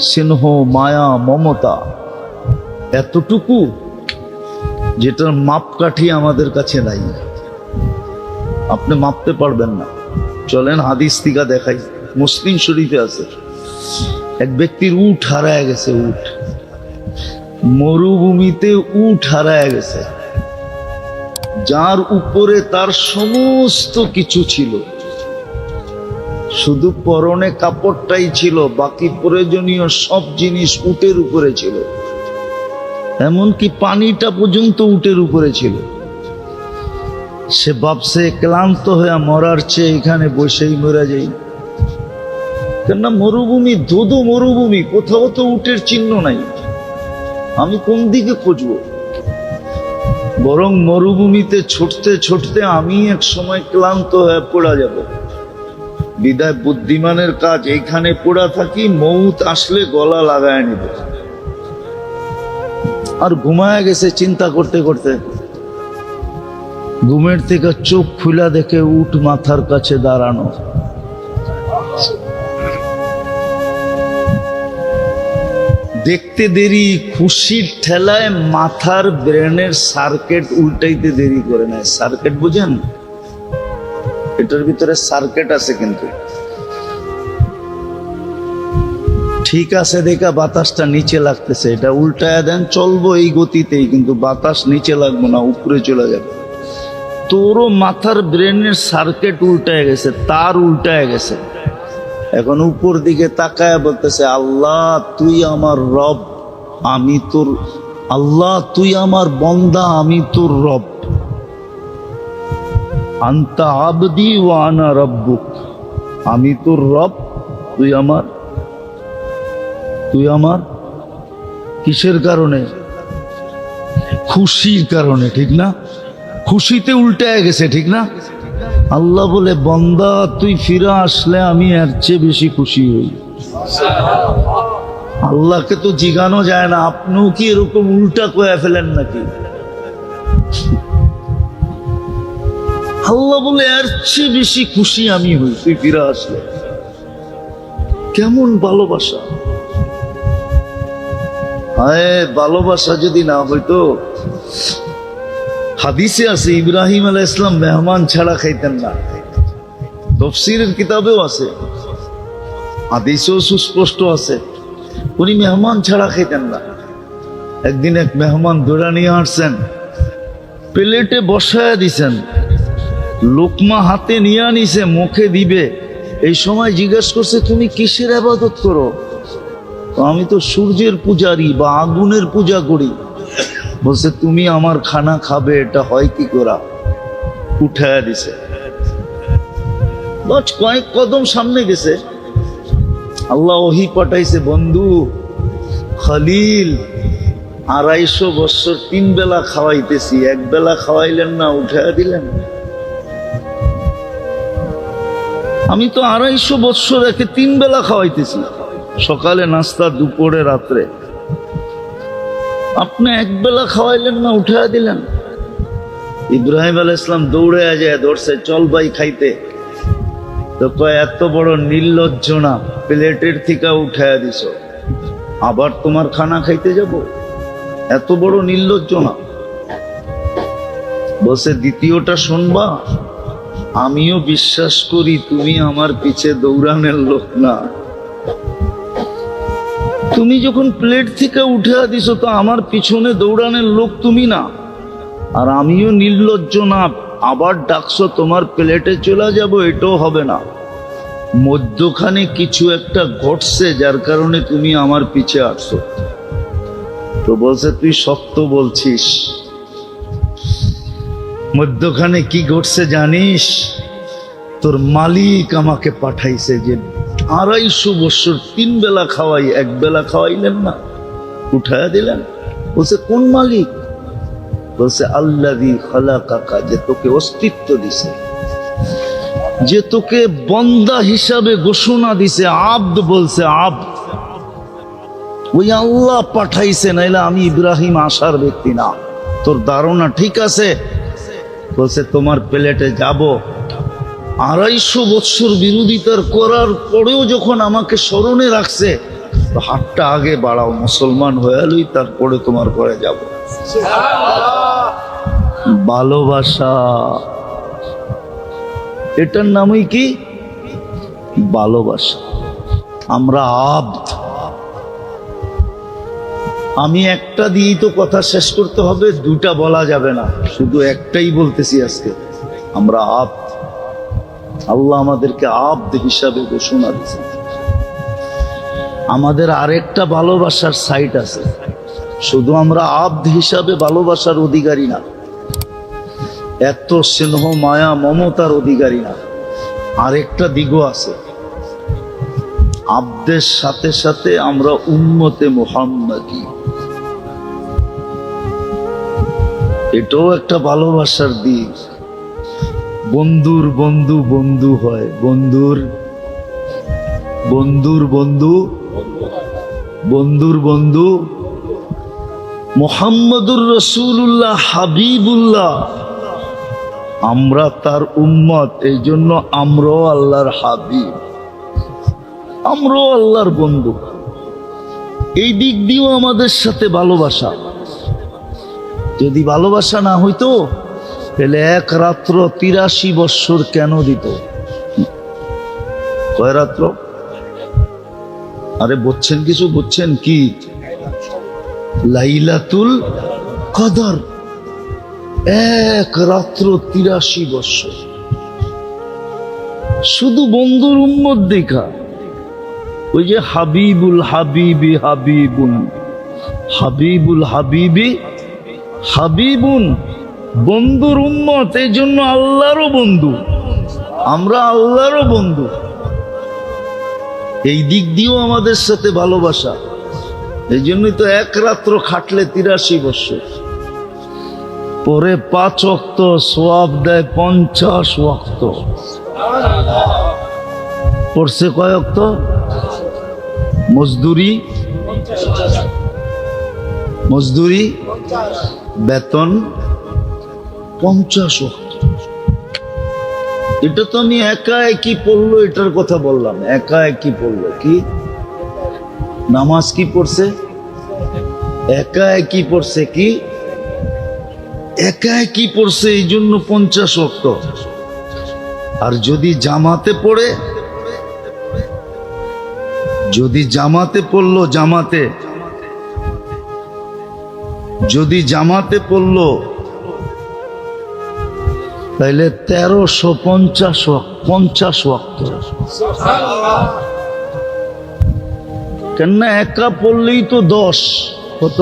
স্নেহ, মায়া, মমতা, এতটুকু যেটার মাপকাঠি আমাদের কাছে নাই। আপনি মাপতে পারবেন না। চলেন হাদিস থেকে দেখাই, মুসলিম শরীফে আছে। এক ব্যক্তির উট হারায় গেছে, উট মরুভূমিতে উট হারায় গেছে, যার উপরে তার সমস্ত কিছু ছিল, শুধু পরনে কাপড়টাই ছিল, বাকি প্রয়োজনীয় সব জিনিস উটের উপরে ছিল, এমনকি পানিটা পর্যন্ত উটের উপরে ছিল। সে ভাবছে ক্লান্ত হয়ে মরার চেয়ে এখানে বসেই মরে যাই, কেননা মরুভূমি, ধুধু মরুভূমি, কোথাও তো উটের চিহ্ন নাই, আমি কোন দিকে খুঁজবো? বরং মরুভূমিতে ছুটতে ছুটতে আমি এক সময় ক্লান্ত হয়ে পড়া যাব। বিদায় বুদ্ধিমানের কাজ এইখানে পড়া থাকি, মৌত আসলে গলা লাগায় নিব। আর ঘুমায় গেছে চিন্তা করতে করতে। ঘুমের থেকে চোখ খুলা দেখে উট মাথার কাছে দাঁড়ানো। দেখতে দেরি, খুশির ঠেলায় মাথার ব্রেনের সার্কিট উল্টাইতে দেরি করে নেয়। সার্কিট বুঝেন? এটার ভিতরে সার্কিট আছে, কিন্তু ঠিক আছে দেখা বাতাসটা নিচে লাগতেছে, এটা উল্টায় দেন, চলবো এই গতিতেই, কিন্তু বাতাস নিচে লাগবো না, উপরে চলে যাবে। তোরও মাথার ব্রেনের সার্কিট উল্টায় গেছে, তার উল্টায় গেছে। এখন উপর দিকে তাকায় বলতেছে, আল্লাহ তুই আমার রব, আমি তোর, আল্লাহ তুই আমার বন্দা, আমি তোর রব। আনতা আবদি ওয়া আনা রব্বুক, আমি তোর রব, তুই আমার। তুই আমার কিসের কারণে? খুশির কারণে, ঠিক না? খুশিতে উল্টায় গেছে, ঠিক না? আল্লাহ বলে, বন্দা তুই ফিরে আসলে আমি এর চেয়ে বেশি খুশি হই। আল্লাহকে তো জিগানো যায় না, আপনিও কি এরকম উল্টা কয়ে ফেলেন নাকি? আল্লাহ বলে, এর চেয়ে বেশি খুশি আমি হই তুই ফিরে আসলে। কেমন ভালোবাসা! হায়, ভালোবাসা যদি না হইতো, হাদিসে আছে ইব্রাহিম আলাইহিস সালাম মেহমান ছাড়া খাইতেন না, তাফসীরের কিতাবেও আছে, হাদিসেও সুস্পষ্ট আছে, উনি মেহমান ছাড়া খাইতেন না। একদিন এক মেহমান দৌড়া নিয়ে আসছেন, প্লেটে বসায় দিছেন, লোকমা হাতে নিয়ে আনিছে, মুখে দিবে। এই সময় জিজ্ঞেস করছে, তুমি কিসের ইবাদত করো? আমি তো সূর্যের পূজারি বা আগুনের পূজা করি। বলছে, তুমি আমার খানা খাবে, এটা হয় কি করা? উঠায় দিছে, কয়েক কদম সামনে গেছে, আল্লাহ ওহী পাঠাইছে, বন্ধু খলিল 250 বছর 3 বেলা খাওয়াইতেছি, এক বেলা খাওয়াইলেন না, উঠায় দিলেন। আমি তো 250 বছর একে 3 বেলা খাওয়াইতেছি, সকালে নাস্তা, দুপুরে, রাত্রে। আপনি এক বেলা খাওয়াইলেন না, উঠায় দিলেন। ইব্রাহিম আলাইহিস সালাম দৌড়ে যায়, ধরছে, চল ভাই খাইতে। তো কয় এত বড় নির্লজ্জ না, প্লেটের থেকে উঠাইয়া দিছ, আবার তোমার খানা খাইতে যাব? এত বড় নির্লজ্জ না। বসে দ্বিতীয়টা শুনবা, আমিও বিশ্বাস করি তুমি আমার পিছে দৌড়ানোর লোক না। তুমি যখন প্লেট থেকে উঠে দিছো তো আমার পিছনে দৌড়ানোর লোক তুমি না। আর আমিও নির্লজ্জ না, আবার ডাকছো তোমার প্লেটে চলে যাব, এটাও হবে না। মধ্যখানে কিছু একটা ঘটছে যার কারণে তুমি আমার পিছে আসছো। তো বলছে তুই সত্য বলছিস। মধ্যখানে কি ঘটছে জানিস? তোর মালিক আমাকে পাঠাইছে যে 250 বছর 3 বেলা খাওয়াই, 1 বেলা খাওয়াইলেন না, উঠায়া দিলেন। বলছে কোন মালিক? বলছে আল্লাযী খালাকাকা, যে তোকে অস্তিত্ব দিছে, যে তোকে বন্দা হিসাবে ঘোষণা দিছে, আব্দ বলছে আব্দ, ওই আল্লাহ পাঠাইছে, নাইলে আমি ইব্রাহিম আসার ব্যক্তি না। তোর ধারণা ঠিক আছে? বলছে তোমার প্লেটে যাব। 250 বছর বিরোধিতার করার পরেও যখন আমাকে স্মরণে রাখছে, তো হাতটা আগে বাড়াও, মুসলমান হয়ে লই, তারপরে তোমার ঘরে যাব। ভালোবাসা, এটার নামই কি? ভালোবাসা। আমরা আব্দ। আমি একটা দিয়েই তো কথা শেষ করতে হবে, দুটা বলা যাবে না, শুধু একটাই বলতেছি আজকে। আমরা আব্দ। আল্লাহ আমাদেরকে আব্দ হিসাবে ঘোষণা দিয়েছে। আমাদের আরেকটা ভালোবাসার সাইট আছে, শুধু আমরা আব্দ হিসাবে ভালোবাসার অধিকারী না, এত স্নেহ মায়া মমতার অধিকারী না। আরেকটা দিকও আছে, আব্দের সাথে সাথে আমরা উম্মতে মুহাম্মাদি, এটাও একটা ভালোবাসার দিক। বন্ধুর বন্ধু বন্ধু হয়, বন্ধুর বন্ধুর বন্ধু বন্ধুর বন্ধু মুহাম্মদুর রাসূলুল্লাহ হাবিবুল্লাহ, আমরা তার উম্মত, এই জন্য আমরাও আল্লাহর হাবিব, আমরাও আল্লাহর বন্ধু। এই দিক দিয়েও আমাদের সাথে ভালোবাসা। যদি ভালোবাসা না হইতো তাহলে এক রাত্র 83 বৎসর কেন দিত? কয় রাত্র? আরে বুঝছেন কিছু? বুঝছেন কি? লাইলাতুল কদর, এক রাত্র 83 বৎসর। শুধু বন্ধুর উম্মত দেখা। ওই যে হাবিবুল হাবিবি হাবিবুন, হাবিবুল হাবিবি হাবিবুন, বন্ধুর উম্মত, এই জন্য আল্লাহরও বন্ধু, আমরা আল্লাহরও বন্ধু। এই দিক দিয়েও আমাদের সাথে ভালোবাসা। এই জন্যই তো এক রাত্র খাটলে 83 বৎসর, পরে 5 ওয়াক্ত সওয়াব দেয় 50 ওয়াক্ত। পড়ছে কয় ওয়াক্ত? মজদুরি, মজদুরি, বেতন 50 ওয়াক্ত। এটা তো আমি একা একই পড়লো, এটার কথা বললাম, একা একই পড়লো। কি নামাজ কি পড়ছে? একা একই পড়ছে। কি একা একই পড়ছে, এই জন্য 50 ওয়াক্ত। আর যদি জামাতে পড়ে, যদি জামাতে পড়লো, জামাতে যদি জামাতে পড়লো, তাইলে 1350 ওয়াক্ত। কেননা একা পড়লেই তো 10, কত?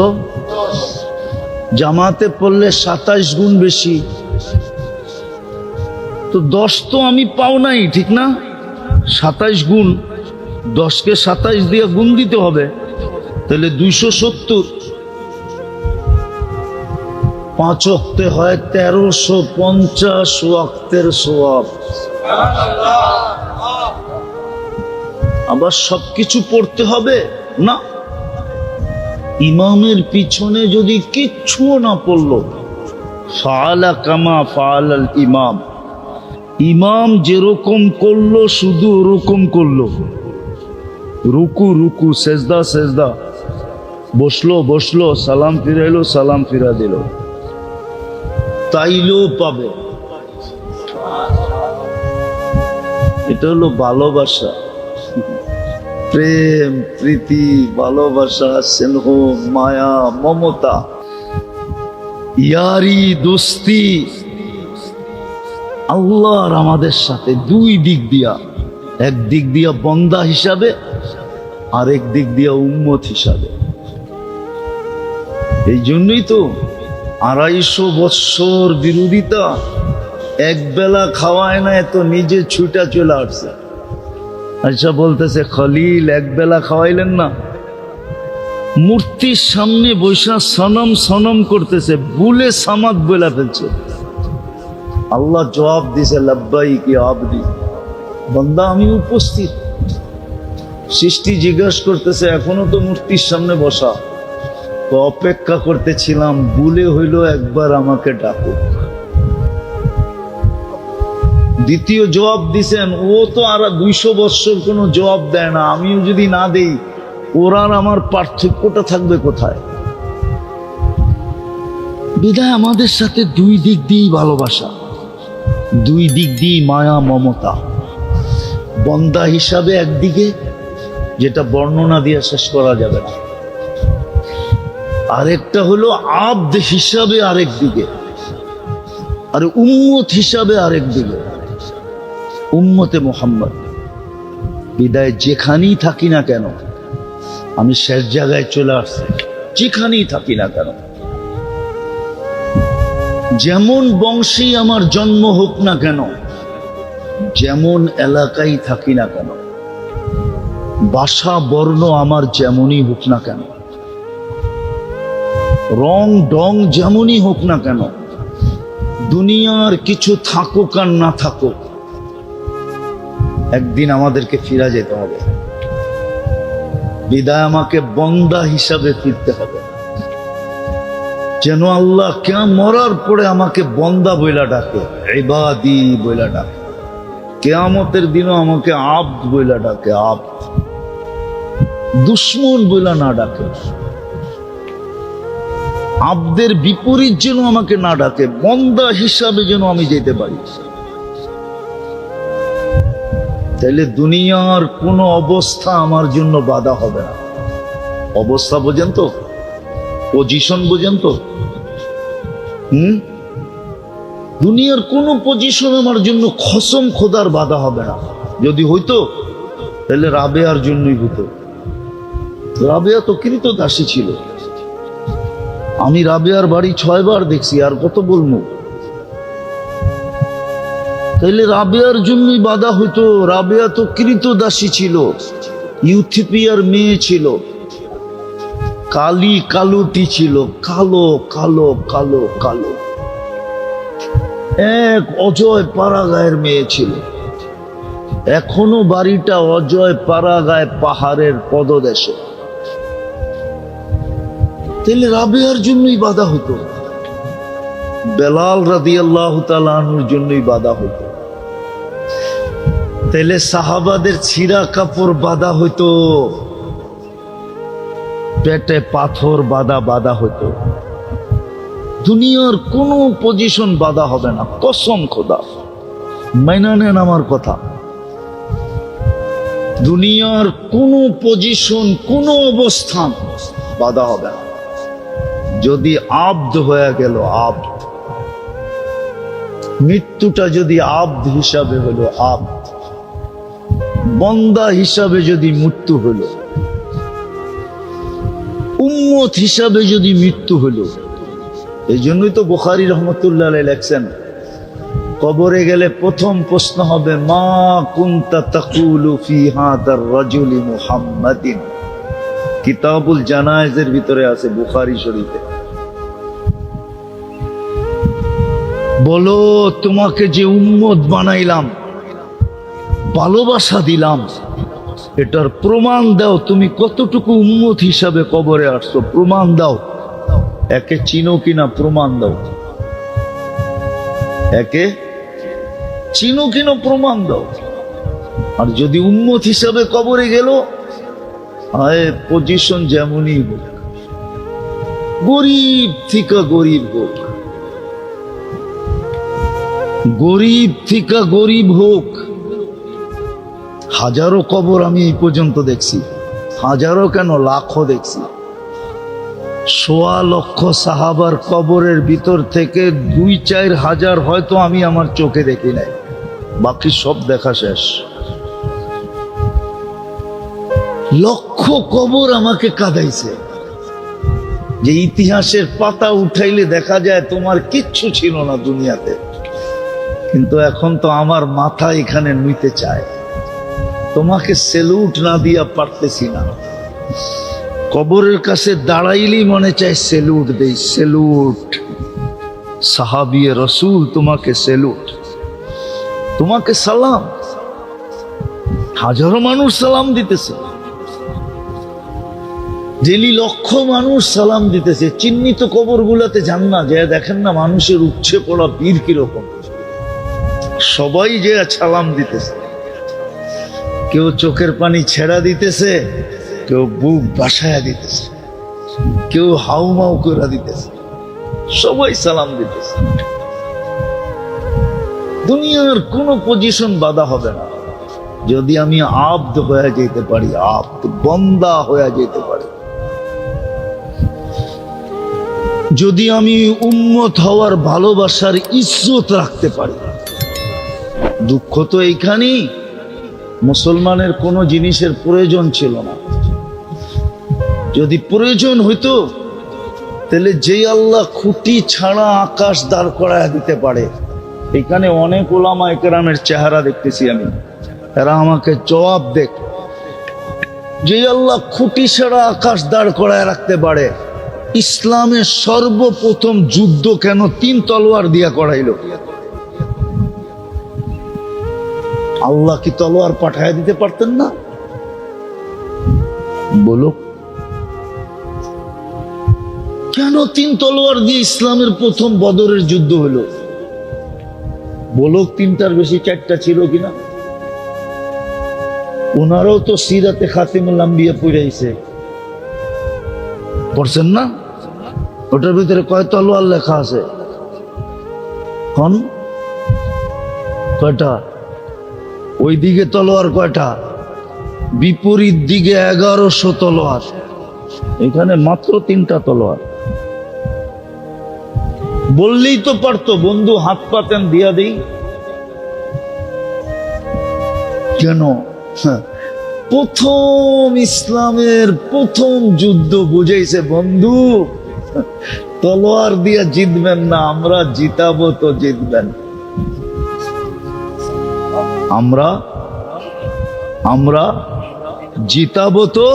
জামাতে পড়লে 27 গুণ বেশি, তো 10 তো আমি পাও নাই, ঠিক না? 27 গুণ, 10কে 27 দিয়ে গুণ দিতে হবে, তাহলে 270। 5 ওয়াক্তে হয় 1350 ওয়াক্তের সওয়াব। আবার সবকিছু পড়তে হবে না। ইমামের পিছনে যদি কিচ্ছু না পড়লো, ফাআলা কামা ফাআলাল ইমাম, ইমাম যেরকম করলো শুধু ওরকম করলো, রুকু রুকু, সেজদা সেজদা, বসলো বসলো, সালাম ফিরাইলো সালাম ফিরা দিল, তাইলেও পাবে। এটা হলো ভালোবাসা, প্রেম প্রীতি, ভালোবাসা, স্নেহ, মায়া, মমতা, ইয়ারি, দোস্তি আল্লাহর আমাদের সাথে দুই দিক দিয়া, এক দিক দিয়া বন্দা হিসাবে, আরেক দিক দিয়া উম্মত হিসাবে। এই জন্যই তো 250 বৎসর বিরোধিতা, এক বেলা খাওয়ায় না, এত নিজে ছুটা চলে আসছে। আচ্ছা বলতেছে খলিল এক বেলা খাওয়াইলেন না, মূর্তির সামনে বৈশা সনম সনম করতেছে, বুলে সামাদ বলে ফেলছে। আল্লাহ জবাব দিছে লাব্বাইক ইয়া আবদি, বান্দা আমি উপস্থিত। সৃষ্টি জিজ্ঞাসা করতেছে এখনো তো মূর্তির সামনে বসা, তো অপেক্ষা করতেছিলাম, বুলে হইল একবার আমাকে ডাকো। দ্বিতীয় জবাব দিছেন, ও তো আর 200 বৎসর কোনো জবাব দেয় না, আমিও যদি না দেই ওর আর আমার পার্থক্যটা থাকবে কোথায়? বিদায় আমাদের সাথে দুই দিক দিয়েই ভালোবাসা, দুই দিক দিয়ে মায়া মমতা। বন্দা হিসাবে একদিকে, যেটা বর্ণনা দিয়ে শেষ করা যাবে না, আরেকটা হলো আব্দ হিসাবে আরেক দিকে, আর উম্মত হিসাবে আরেক দিকে, উম্মতে মুহাম্মদ। বিদায় যেখানেই থাকি না কেন, আমি শেষ জায়গায় চলে আসছি, যেখানেই থাকি না কেন, যেমন বংশেই আমার জন্ম হোক না কেন, যেমন এলাকায় থাকি না কেন, ভাষা বর্ণ আমার যেমনই হোক না কেন, রং ডং যেমনই হোক না কেন, দুনিয়ার কিছু থাকুক আর না থাকুক, একদিন আমাদেরকে ফিরে যেতে হবে। বিদায় আমাকে বন্দা হিসাবে ফিরতে হবে, যেন আল্লাহ কে মরার পরে আমাকে বন্দা বইলা ডাকে, ইবাদি বইলা ডাকে, কিয়ামতের দিনও আমাকে আব্দ বইলা ডাকে, আব্দ, দুশ্মন বইলা না ডাকে। আব্দের বিপরীত যেন আমাকে না ডাকে, বন্দা হিসাবে যেন আমি যেতে পারি। তাইলে দুনিয়ার কোন অবস্থা আমার জন্য বাধা হবে না। অবস্থা বোঝেন তো, পজিশন বোঝেন তো? দুনিয়ার কোন পজিশন আমার জন্য কসম খোদার বাধা হবে না। যদি হইতো তাহলে রাবেয়ার জন্যই হইতো। রাবেয়া তো কৃত দাসী ছিল, আমি রাবেয়ার বাড়ি 6 বার দেখছি, আর কত বলবো? তাইলে রাবেয়ার জন্যই বাধা হইতো। রাবেয়া তো কৃত দাসী ছিল, ইউথিপিয়ার মেয়ে ছিল, কালি কালুটি ছিল, কালো কালো কালো কালো, এক অজয় পাড়াগায়ের মেয়ে ছিল। এখনো বাড়িটা অজয় পাড়াগায় পাহাড়ের পদদেশে। তাহলে রাবেয়ার জন্যই বাধা হতো, বেলাল রাদিয়াল্লাহু তাআলা আনহুর জন্যই বাধা হতো। তাহলে সাহাবাদের ছিঁড়া কাপড় বাধা হতো, পেটে পাথর বাধা হতো। দুনিয়ার কোন পজিশন বাধা হবে না, কসম খোদা, মাইনা নেন আমার কথা। দুনিয়ার কোন পজিশন, কোন অবস্থান বাধা হবে না। যদি আব্দ হয়ে গেল, আব্দ, মৃত্যুটা যদি আব্দ হিসাবে হলো, আব্দ, বন্দা হিসাবে যদি মৃত্যু হলো, উম্মত হিসাবে যদি মৃত্যু হলো। এই জন্যই তো বুখারী রহমতুল্লাহ আলাইহি লেখছেন, কবরে গেলে প্রথম প্রশ্ন হবে, মা কুনতা তাকুলু ফি হাদার রাজুলি মুহাম্মাদিন। কিতাবুল জানায়েজের ভিতরে আছে, বুখারী শরীফে। বলো, তোমাকে যে উম্মত বানাইলাম, ভালোবাসা দিলাম, এটার প্রমাণ দাও, তুমি কতটুকু উম্মত হিসাবে কবরে আসছো, প্রমাণ দাও। একে চিনো কিনা প্রমাণ দাও, একে চিনো কিনো প্রমাণ দাও। আর যদি উম্মত হিসাবে কবরে গেল, আয় পজিশন যেমনই হোক, গরিব থেকে গরিব হোক, গরিব থেকে গরিব হোক, হাজারো কবর আমি এই পর্যন্ত দেখছি, হাজারো কেন লাখো দেখছি। ১.৫ লক্ষ সাহাবার কবরের ভিতর থেকে ২-৪ হাজার হয়তো আমি আমার চোখে দেখি নাই, বাকি সব দেখা শেষ। লক্ষ কবর আমাকে কাঁদাইছে, যে ইতিহাসের পাতা উঠাইলে দেখা যায় তোমার কিচ্ছু ছিল না দুনিয়াতে, কিন্তু এখন তো আমার মাথা এখানে নিতে চায়, তোমাকে সেলুট না দিয়া পারতেছি না। কবরের কাছে দাঁড়াইলেই মনে চায় সেলুট দেই, সেলুট সাহাবিয়ে রসুল, তোমাকে সেলুট, তোমাকে সালাম। হাজারো মানুষ সালাম দিতেছে, ডেলি লক্ষ মানুষ সালাম দিতেছে। চিহ্নিত কবর গুলাতে যান না, যে দেখেন না মানুষের উচ্ছে পড়া বীর কিরকম, সবাই যে সালাম দিতেছে। কেউ চোখের পানি ছেড়া দিতেছে, কেউ বুক বাসায়া দিতেছে, কেউ হাউমাউ করে দিতেছে, সবাই সালাম দিতেছে। দুনিয়ার কোন পজিশন বাধা হবে না যদি আমি আব্দ হয়ে যেতে পারি, আব্দ বন্দা হয়ে যেতে পারি। যদি আমি উম্মত হওয়ার ভালোবাসার ইজ্জত রাখতে পারি। দুঃখ তো এইখানেই, মুসলমানের কোনো জিনিসের প্রয়োজন ছিল না। যদি প্রয়োজন হইতো তাহলে যে আল্লাহ খুঁটি ছাড়া আকাশ দাঁড় করায় দিতে পারে। এখানে অনেক ওলামা একরামের চেহারা দেখতেছি আমি, এরা আমাকে জবাব দেখ। যে আল্লাহ খুঁটি ছাড়া আকাশ দাঁড় করায় রাখতে পারে, ইসলামের সর্বপ্রথম যুদ্ধ কেন 3 তলোয়ার দিয়া করাইলো? আল্লাহ কি তলোয়ার পাঠায় দিতে পারতেন না? বলো, কেন 3 তলোয়ার দিয়ে ইসলামের প্রথম বদরের যুদ্ধ হলো? বলো, 3টার বেশি 4টা ছিল কিনা? ওনারাও তো সিরাতে খাতিমুল আম্বিয়া পড়াইছে, পড়ছেন না? ওটার ভিতরে কয় তলোয়ার লেখা আছে? কোন কয়টা? ওই দিকে তলোয়ার কয়টা? বিপরীত দিকে 1100 তলোয়ার, এখানে মাত্র 3টা তলোয়ার। বললেই তো পারতো, বন্ধু হাত পাতেন দিয়া দিই। কেন? প্রথম ইসলামের প্রথম যুদ্ধ বুঝাইছে, বন্ধু তলোয়ার দিয়া জিতবেন না, আমরা জিতাবো তো জিতবেন। আমরা জিতাবো তো।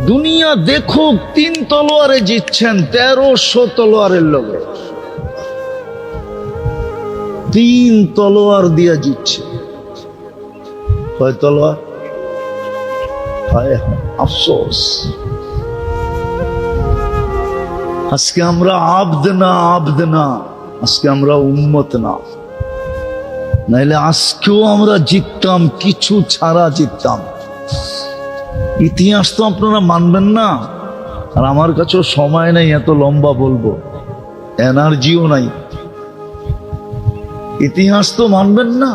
দুনিয়া দেখুক 3 তলোয়ারে জিতছেন 1300 তলোয়ারের লগে, 3 তলোয়ার দিয়া জিতছে। কয় তলোয়ার? হায় হায়, আফসোস। আজকে আমরা আব্দ না, আজকে আমরা উম্মত না। নাইলে আজকেও আমরা জিততাম, কিছু ছাড়া জিততাম। ইতিহাস তো আপনারা মানবেন না, আর আমার কাছেও সময় নাই এত লম্বা বলবো, এনার্জিও নাই। ইতিহাস তো মানবেন না।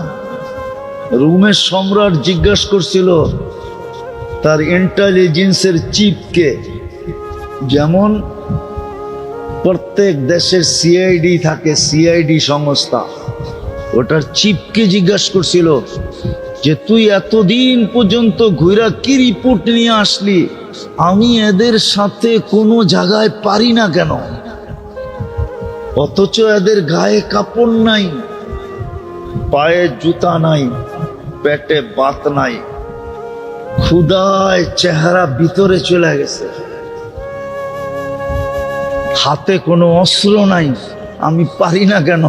রোমের সম্রাট জিজ্ঞাসা করছিল তার ইন্টেলিজেন্সের চিফকে, যেমন প্রত্যেক দেশের সিআইডি থাকে, সিআইডি সংস্থা, ওটার চিফকে জিজ্ঞাসা করছিল যে তুই এতদিন পর্যন্ত ঘুরা কি রিপোর্ট নিয়ে আসলি? আমি এদের সাথে কোনো জায়গায় পারি না কেন? অথচ এদের গায়ে কাপড় নাই, পায়ে জুতা নাই, পেটে ভাত নাই, ক্ষুধায় চেহারা ভিতরে চলে গেছে, হাতে কোনো অস্ত্র নাই, আমি পারি না কেন?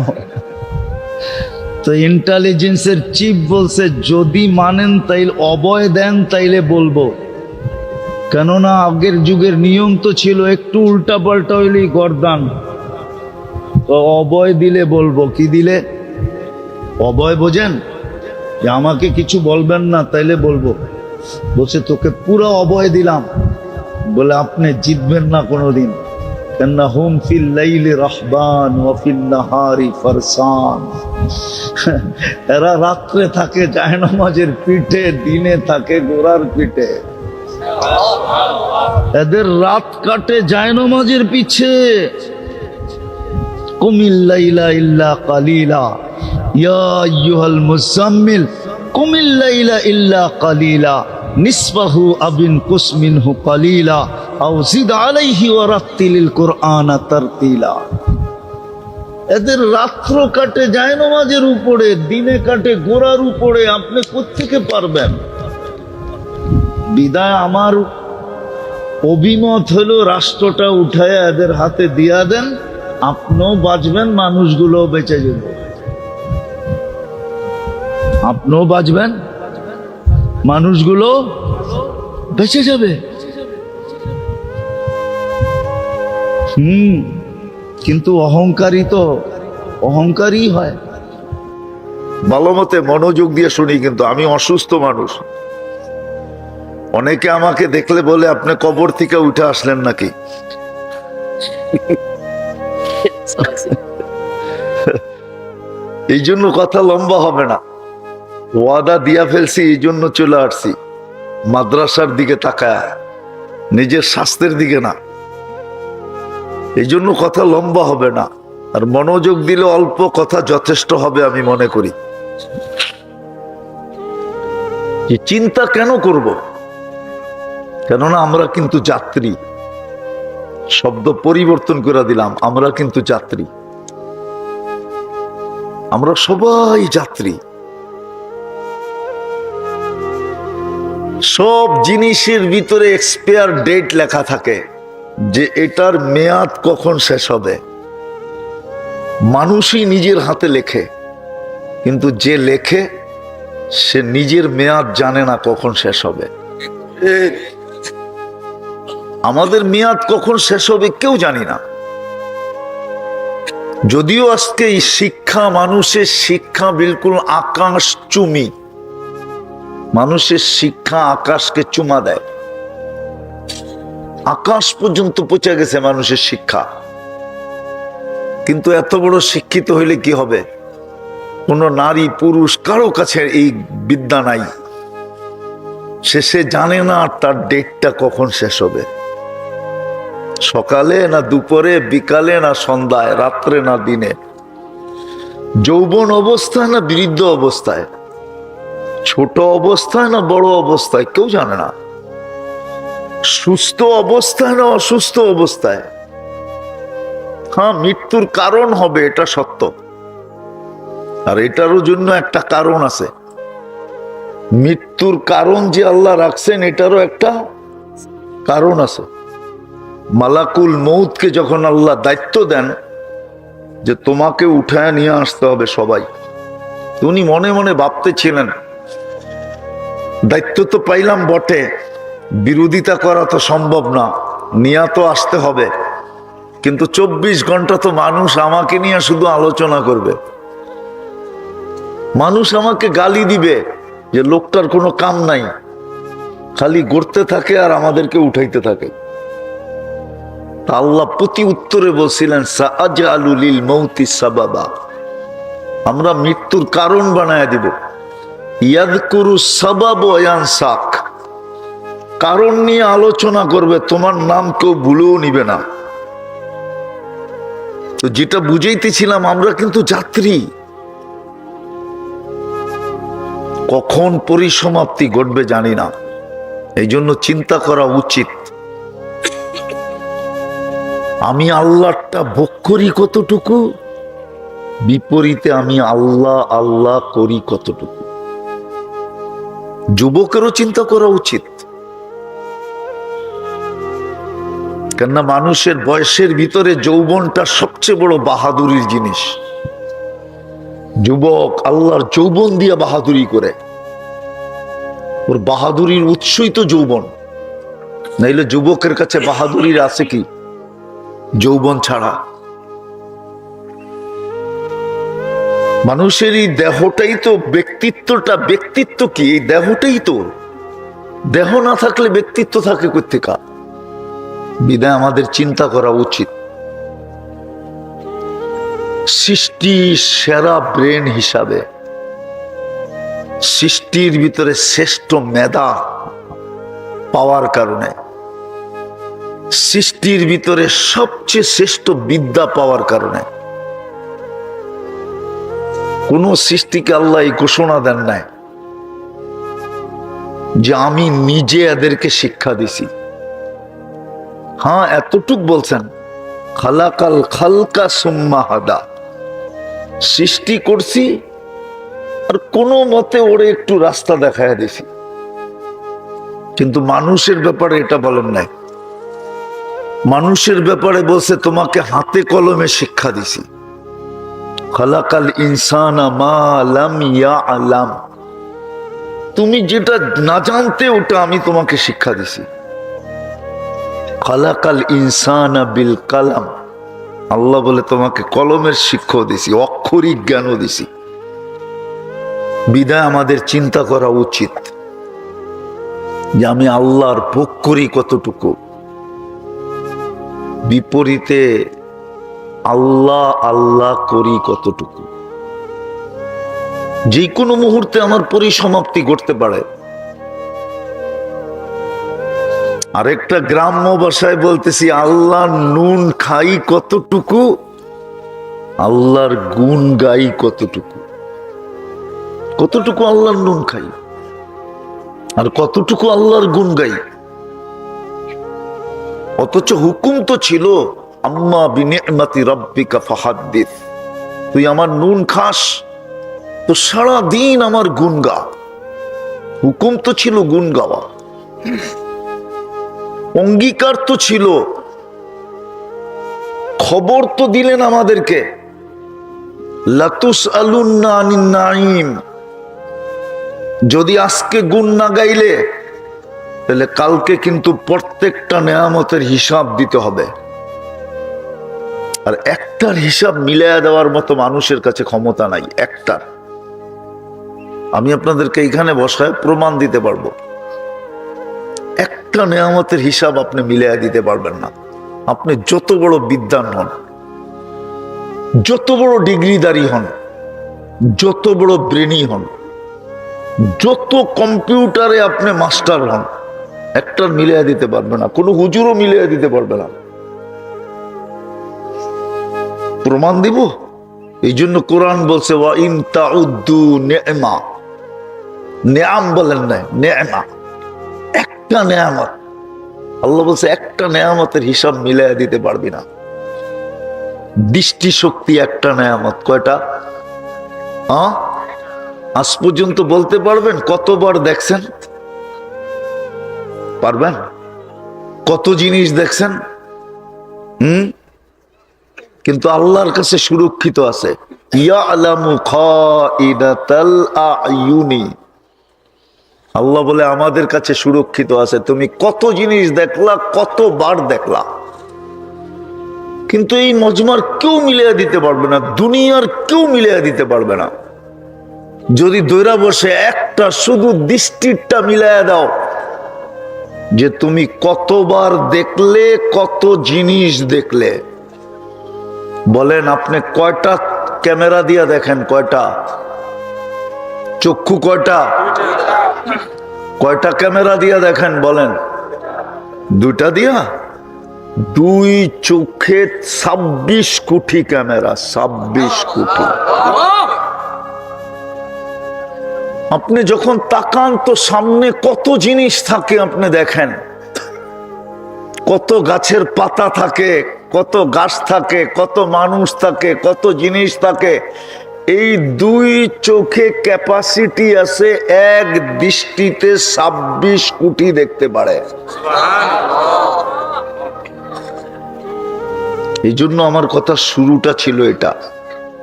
তো ইন্টেলিজেন্সের চিফ বলছে, যদি মানেন তাইলে অভয় দেন তাইলে বলবো, কেননা আগের যুগের নিয়ম তো ছিল একটু উল্টা পাল্টা হইলেই গর্দান। তো অভয় দিলে বলবো। কি দিলে? অভয় বোঝেন, যে আমাকে কিছু বলবেন না তাইলে বলবো। বলছে তোকে পুরো অভয় দিলাম, বলে আপনি জিতবেন না কোনোদিন। কেননা হুম ফিল লাইলি রাহবান ওয়া ফিল নাহারি ফারসান। এরা রাত্রে থাকে জায়নামাজের পিঠে, দিনে থাকে ঘোড়ার পিঠে। এদের রাত কাটে জায়নামাজের পিছে। কুমিল লাইলা ইল্লা কালিলা ইয়া আইয়ুহাল মুজাম্মিল কুমিল লাইলা ইল্লা কালিলা নিসফাহু আবিন কুস মিনহু কালিলা আও জিদ আলাইহি ওয়া রাত্তিলিল কুরআনা তারতিলা। এদের রাত্র কাটে জায়নামাজের উপরে, দিনে কাটে ঘোড়ার উপরে। আপনি কোত্থেকে পারবেন? বিদায় আমার অভিমত হলো রাষ্ট্রটা উঠায় এদের হাতে দিয়া দেন, আপনিও বাঁচবেন, মানুষগুলো বেঁচে যাবে। আপনিও বাঁচবেন, মানুষগুলো বেঁচে যাবে। কিন্তু অহংকারী তো অহংকারী হয়। ভালো মতে মনোযোগ দিয়ে শুনি, কিন্তু আমি অসুস্থ মানুষ। অনেকে আমাকে দেখলে বলে আপনি কবর থেকে উঠে আসলেন নাকি। এই জন্য কথা লম্বা হবে না, ওয়াদা দিয়া ফেলছি, এই জন্য চলে আসছি মাদ্রাসার দিকে তাকায়, নিজের স্বাস্থ্যের দিকে না। এই জন্য কথা লম্বা হবে না, আর মনোযোগ দিলে অল্প কথা যথেষ্ট হবে আমি মনে করি। চিন্তা কেন করব? কেননা আমরা কিন্তু যাত্রী। শব্দ পরিবর্তন করে দিলাম, আমরা কিন্তু যাত্রী। আমরা সবাই যাত্রী। সব জিনিসের ভিতরে এক্সপায়ার ডেট লেখা থাকে, যে এটার মেয়াদ কখন শেষ হবে। মানুষই নিজের হাতে লেখে, কিন্তু যে লেখে সে নিজের মেয়াদ জানে না কখন শেষ হবে। আমাদের মেয়াদ কখন শেষ হবে কেউ জানি না। যদিও আজকে এই শিক্ষা, মানুষের শিক্ষা বিলকুল আকাশ চুমি। মানুষের শিক্ষা আকাশকে চুমা দেয়, আকাশ পর্যন্ত পৌঁছে গেছে মানুষের শিক্ষা। কিন্তু এত বড় শিক্ষিত হইলে কি হবে? কোন নারী পুরুষ কারো কাছে এই বিদ্যা নাই। সে জানে না তার ডেটটা কখন শেষ হবে, সকালে না দুপুরে, বিকালে না সন্ধ্যায়, রাত্রে না দিনে, যৌবন অবস্থায় না বৃদ্ধ অবস্থায়, ছোট অবস্থায় না বড় অবস্থায়, কেউ জানে না। সুস্থ অবস্থায় না অসুস্থ অবস্থায়। হ্যাঁ, মৃত্যুর কারণ হবে, এটা সত্য। আর এটারও জন্য একটা কারণ আছে। মৃত্যুর কারণ যে আল্লাহ রাখছেন, এটারও একটা কারণ আছে। মালাকুল মউতকে যখন আল্লাহ দায়িত্ব দেন যে তোমাকে উঠায় নিয়ে আসতে হবে সবাই, উনি মনে মনে ভাবতেছিলেন দায়িত্ব তো পাইলাম বটে, বিরোধিতা করা তো সম্ভব না, নিয়ে তো আসতে হবে। কিন্তু 24 ঘন্টা তো মানুষ আমাকে নিয়ে শুধু আলোচনা করবে, মানুষ আমাকে গালি দিবে যে লোকটার কোনো কাম নাই, খালি গড়তে থাকে আর আমাদেরকে উঠাইতে থাকে। তা আল্লাহ প্রতি উত্তরে বলছিলেন সাআজআলু লিল মাউতি সাবাবা, আমরা মৃত্যুর কারণ বানায় দিব। ইয়াযকুরু সাবাব ওয়া ইয়ানসাক, কারণ নিয়ে আলোচনা করবে, তোমার নাম কেউ ভুলেও নিবে না। তো যেটা বুঝাইতেছিলাম, আমরা কিন্তু যাত্রী। কখন পরিসমাপ্তি ঘটবে জানি না, এই জন্য চিন্তা করা উচিত। আমি আল্লাহটা ভোগ করি কতটুকু, বিপরীতে আমি আল্লাহ আল্লাহ করি কতটুকু। যুবকেরও চিন্তা করা উচিত, কেননা মানুষের বয়সের ভিতরে যৌবনটা সবচেয়ে বড় বাহাদুরির জিনিস। যুবক আল্লাহর যৌবন দিয়ে বাহাদুরি করে, ওর বাহাদুরির উৎসই তো যৌবন। নাইলে যুবকের কাছে বাহাদুরির আছে কি যৌবন ছাড়া? মানুষের এই দেহটাই তো ব্যক্তিত্বটা। ব্যক্তিত্ব কি? এই দেহটাই তো। দেহ না থাকলে ব্যক্তিত্ব থাকে কোত্থেকে? বিধায় আমাদের চিন্তা করা উচিত। সৃষ্টি সেরা ব্রেন হিসাবে, সৃষ্টির ভিতরে শ্রেষ্ঠ মেধা পাওয়ার কারণে, সৃষ্টির ভিতরে সবচেয়ে শ্রেষ্ঠ বিদ্যা পাওয়ার কারণে কোন সৃষ্টিকে আল্লাহ এই ঘোষণা দেন নাই যে আমি নিজে এদেরকে শিক্ষা দিছি। হ্যাঁ, এতটুক বলছেন, খালাকাল খালকা সুম্মা হাদা, সৃষ্টি করছি আর কোনো মতে ওরে একটু রাস্তা দেখায় দিছি। কিন্তু মানুষের ব্যাপারে এটা বলেন নাই। মানুষের ব্যাপারে বলছে তোমাকে হাতে কলমে শিক্ষা দিছি। খালাকাল ইনসানা মা লাম ইয়ালাম, তুমি যেটা না জানতে ওটা আমি তোমাকে শিক্ষা দিছি। খালাকাল ইনসানা বিল কালাম, আল্লাহ বলে তোমাকে কলমের শিক্ষা দিছি, অক্ষরিক জ্ঞানও দিছি। বিধায় আমাদের চিন্তা করা উচিত যে আমি আল্লাহর ভোগ করি কতটুকু, বিপরীতে আল্লাহ আল্লাহ করি কতটুকু। যে কোনো মুহূর্তে আমার পরিসমাপ্তি ঘটতে পারে। আরেকটা গ্রাম্য ভাষায় বলতেছি, আল্লাহর নুন খাই কতটুকু, আল্লাহর গুণ গাই কতটুকু। কতটুকু আল্লাহর নুন খাই আর কতটুকু আল্লাহর গুণ গাই। অথচ হুকুম তো ছিল আম্মা বিনিআমাতি রাব্বিকা ফাহাদ্দিস, তুই আমার নুন খাস তো সারা দিন আমার গুণ গা। হুকুম তো ছিল গুণ গাওয়া, অঙ্গীকার তো ছিল, খবর তো দিলেন আমাদেরকে, লাতুসআলুন্না আনিন নাঈম, যদি আজকে গুণ না গাইলে তাহলে কালকে কিন্তু প্রত্যেকটা নেয়ামতের হিসাব দিতে হবে। আর একটার হিসাব মিলাইয়া দেওয়ার মতো মানুষের কাছে ক্ষমতা নাই। একটার আমি আপনাদেরকে এখানে বসায় প্রমাণ দিতে পারবো, একটা নেয়ামতের হিসাব আপনি মিলাইয়া দিতে পারবেন না। আপনি যত বড় বিদ্বান হন, যত বড় ডিগ্রিধারী হন, যত বড় ব্রেনি হন, যত কম্পিউটারে আপনি মাস্টার হন, একটার মিলিয়ে দিতে পারবে না। কোনো হুজুরও মিলিয়ে দিতে পারবে না। প্রমাণ দিব। এই জন্য কোরআন বলছে ওয়া ইন তাউদ্দু নি'মা, নিয়াম বলেন না, নি'মা, একটা নেয়ামত। আল্লাহ বলছে একটা নেয়ামতের হিসাব মিলিয়ে দিতে পারবি না। দৃষ্টি শক্তি একটা নেয়ামত। কয়টা? আজ পর্যন্ত বলতে পারবেন কতবার দেখছেন? পারবেন? কত জিনিস দেখছেন? কিন্তু আল্লাহর কাছে সুরক্ষিত আছে। ইয়ালামু খাইনাতাল আয়ুনি, আল্লাহ বলে আমাদের কাছে সুরক্ষিত আছে। তুমি কত জিনিস দেখলা, কতবার দেখলা, কিন্তু এই মজমার কেউ মিলিয়ে দিতে পারবে না, দুনিয়ার কেউ মিলিয়ে দিতে পারবে না। যদি দৈরা বসে একটা শুধু দৃষ্টিটা মিলাইয়া দাও যে তুমি কতবার দেখলে, কত জিনিস দেখলে। বলেন আপনি কয়টা ক্যামেরা দিয়া দেখেন? কয়টা চক্ষু? কয়টা? কয়টা ক্যামেরা দিয়া দেখেন? বলেন। দুইটা দিয়া? দুই চোখে 26 কোটি ক্যামেরা, 26 কোটি। আপনি যখন তাকান তো সামনে কত জিনিস থাকে আপনি দেখেন। কত গাছের পাতা থাকে, কত গাছ থাকে, কত মানুষ থাকে, কত জিনিস থাকে। এই দুই চোখে ক্যাপাসিটি আছে এক দৃষ্টিতে 26 কোটি দেখতে পারে। এই জন্য আমার কথা শুরুটা ছিল এটা,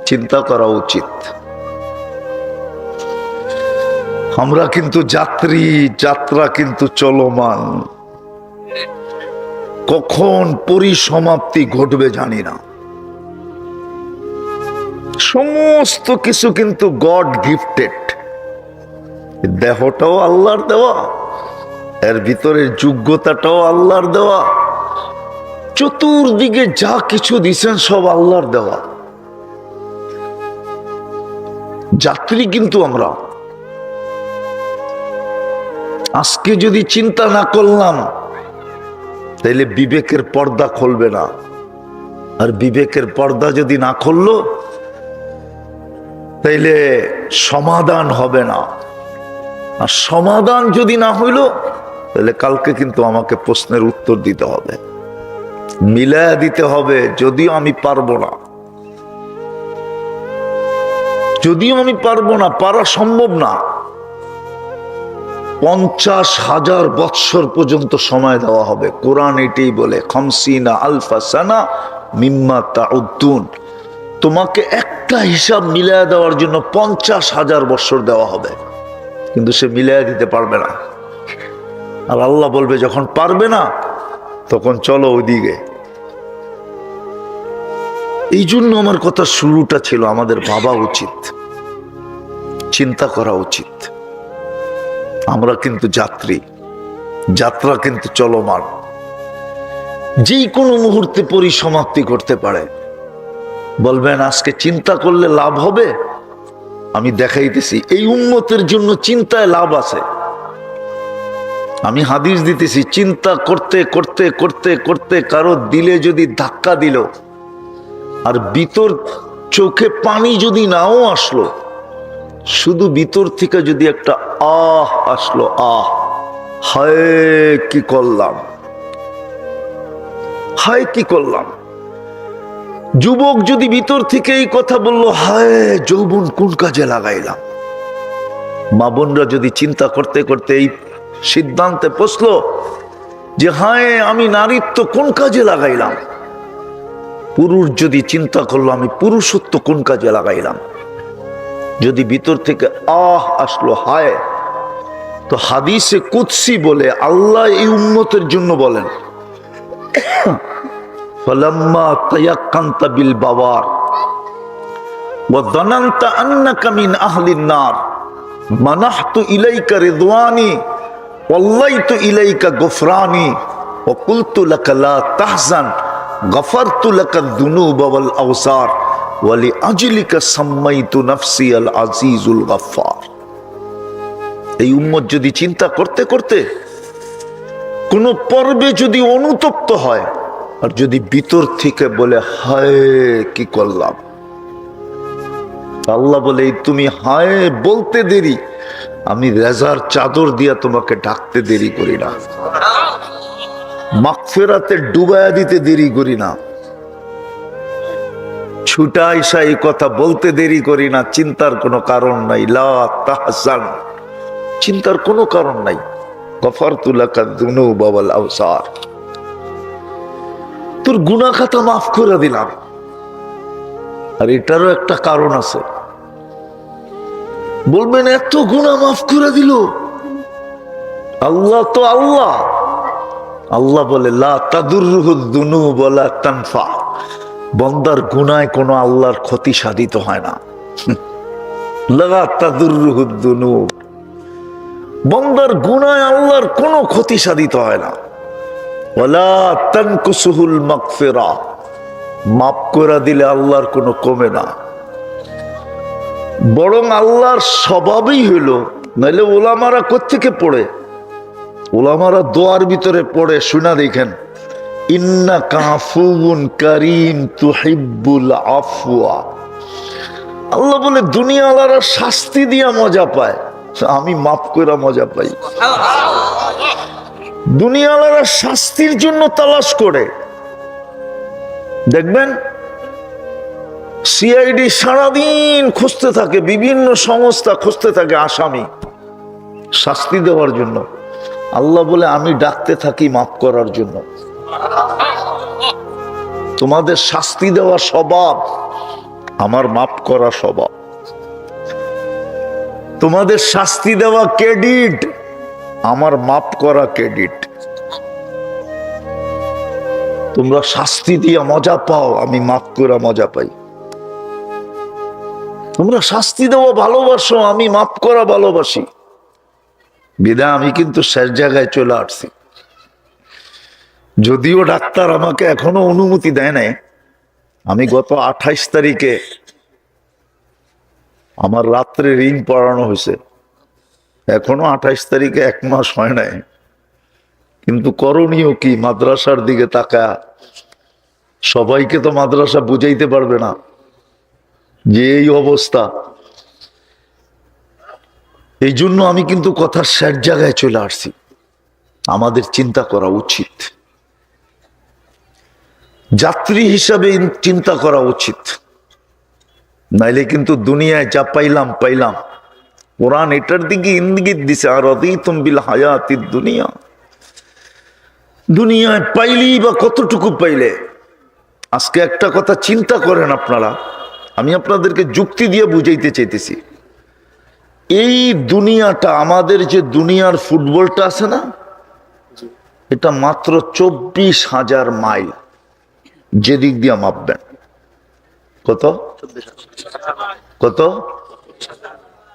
চিন্তা করা উচিত। আমরা কিন্তু যাত্রী, যাত্রা কিন্তু চলমান। কখন পরিসমাপ্তি ঘটবে জানি না। সমস্ত কিছু কিন্তু গড গিফটেড। দেহটাও আল্লাহর দেওয়া, এর ভিতরের যোগ্যতাটাও আল্লাহর দেওয়া, চতুর্দিকে যা কিছু দিছেন সব আল্লাহর দেওয়া। যাত্রী কিন্তু আমরা। আজকে যদি চিন্তা না করলাম তাইলে বিবেকের পর্দা খুলবে না, আর বিবেকের পর্দা যদি না খুললো তাইলে সমাধান হবে না, আর সমাধান যদি না হইল তাহলে কালকে কিন্তু আমাকে প্রশ্নের উত্তর দিতে হবে, মিলায়া দিতে হবে। যদিও আমি পারবো না, পারা সম্ভব না। 50,000 বৎসর পর্যন্ত সময় দেওয়া হবে। কোরআন এটাই বলে, খামসিনা আলফা সানা মিম্মা তাউদ্দুন। তোমাকে একটা হিসাব মিলায়া দেওয়ার জন্য 50,000 বৎসর দেওয়া হবে, কিন্তু সে মিলায়া দিতে পারবে না। আর আল্লাহ বলবে যখন পারবে না তখন চলো ওইদিকে। এই জন্য আমার কথা শুরুটা ছিল আমাদের ভাবা উচিত, চিন্তা করা উচিত। আমরা কিন্তু যাত্রী, যাত্রা কিন্তু চলমান, যে কোনো মুহূর্তে পরিসমাপ্তি করতে পারে। বলবেন আজকে চিন্তা করলে লাভ হবে? আমি দেখাইতেছি এই উম্মতের জন্য চিন্তায় লাভ আছে। আমি হাদিস দিতেছি, চিন্তা করতে করতে করতে করতে কারো দিলে যদি ধাক্কা দিল, আর ভিতর চোখে পানি যদি নাও আসলো, শুধু ভিতর থেকে যদি একটা আহ আসলো, আহ হায় কি করলাম, হায় কি করলাম। যুবক যদি ভিতর থেকে এই কথা বললো, হায় যৌবন কোন কাজে লাগাইলাম। মা বোনরা যদি চিন্তা করতে করতে এই সিদ্ধান্তে পৌঁছলো যে হায় আমি নারীত্ব কোন কাজে লাগাইলাম। পুরুষ যদি চিন্তা করলো আমি পুরুষত্ব কোন কাজে লাগাইলাম। যদি ভিতর থেকে আহ আসলো, হায়, তো হাদিসে কুদসি বলে আল্লাহ এই উম্মতের জন্য বলেন, ফালাম্মা তায়াক্কানতা বিল বাওয়ার ওয়া যানানতা আন্নাকা মিন আহলিন নার মানাহতু ইলাইকা রিদওয়ানি ওয়াল্লাইতু ইলাইকা গফরানি ওয়া কুলতু লাকা লা তাহজান গফারতু লাকা যুনুবা ওয়াল আওসার ওয়া লিআজলিকা সাম্মাইতু নাফসি আল আজিজুল গফফার। এই উম্মত যদি চিন্তা করতে করতে কোন পর্বে যদি অনুতপ্ত হয়, আর যদি ভিতর থেকে বলে হায় কি করলাম, আল্লাহ বলে তুমি হায় বলতে দেরি, আমি রেজার চাদর দিয়া তোমাকে ডাকতে দেরি করি না, মাগফিরাতে ডুবায়া দিতে দেরি করি না, ছুটা আইসা এই কথা বলতে দেরি করি না। চিন্তার কোনো কারণ নাই, লা তাহজান, চিন্তার কোনো কারণ নাই। গফারতু লাকা যুনুবা ওয়াল আওসার, তোর গুনাহ খাতা মাফ করে দিলাম। আর এটারও একটা কারণ আছে। বলবেন এত গুনাহ মাফ করে দিল আল্লাহ? তো আল্লাহ, আল্লাহ বলে লা তাদুররুহু যুনুব ওয়ালা তানফা। বান্দার গুনায় কোনো আল্লাহর ক্ষতি সাধিত হয় না। লা তাদুররুহু যুনুব, বান্দার গুনায় আল্লাহর কোনো ক্ষতি সাধিত হয় না। ওয়ালা তানকুসুহুল মাগফিরা, মাফ করে দিলে আল্লাহর কোনো কমে না, বরং আল্লাহর স্বভাবই হইল। নাইলে ওলামারা কোত্থেকে পড়ে? ওলামারা দোয়ার ভিতরে পড়ে, শুনা দেখেন, ইন্নাকা আফুউন কারীম তুহিব্বুল আফওয়া। আল্লাহ বলে দুনিয়াওয়ালারা শাস্তি দিয়া মজা পায়, আমি মাফ করে মজা পাই। দুনিয়াওয়ালারা শাস্তির জন্য তালাশ করে। দেখবেন সিআইডি সারাদিন খুঁজতে থাকে, বিভিন্ন সংস্থা খুঁজতে থাকে আসামি শাস্তি দেওয়ার জন্য। আল্লাহ বলে আমি ডাকতে থাকি মাফ করার জন্য। তোমাদের শাস্তি দেওয়া স্বভাব, আমার মাফ করা স্বভাব। তোমাদের শাস্তি দেওয়া ক্রেডিট, আমার মাফ করা ক্রেডিট। তোমরা শাস্তি দিয়ে মজা পাও, আমি মাফ করে মজা পাই। তোমরা শাস্তি দেওয়া ভালোবাসো, আমি মাফ করা ভালোবাসি। বিদায় আমি কিন্তু শেষ জায়গায় চলে আসছি। যদিও ডাক্তার আমাকে এখনো অনুমতি দেয় নাই। আমি গত 28 তারিখে আমার রাত্রে রিং পড়ানো হয়েছে, এখনো 28 তারিখে 1 মাস হয় নাই। কিন্তু করণীয় কি? মাদ্রাসার দিকে তাকা। সবাইকে তো মাদ্রাসা বুঝাইতে পারবে না যে এই অবস্থা। এই জন্য আমি কিন্তু কথার শেষ জায়গায় চলে আসছি। আমাদের চিন্তা করা উচিত, যাত্রী হিসাবে চিন্তা করা উচিত। নাইলে কিন্তু দুনিয়ায় যা পাইলাম পাইলাম। কোরআন এটার দিকে ইঙ্গিত দিছে, আর রাদিতুম বিল হায়াতিদ দুনিয়া। দুনিয়ায় পাইলেই বা কতটুকু পাইলে। আজকে একটা কথা চিন্তা করেন আপনারা, আমি আপনাদেরকে যুক্তি দিয়ে বুঝাইতে চাইতেছি। এই দুনিয়াটা, আমাদের যে দুনিয়ার ফুটবলটা আছে না, এটা মাত্র 24,000 মাইল। যেদিক দিয়ে মাপবেন কত কত,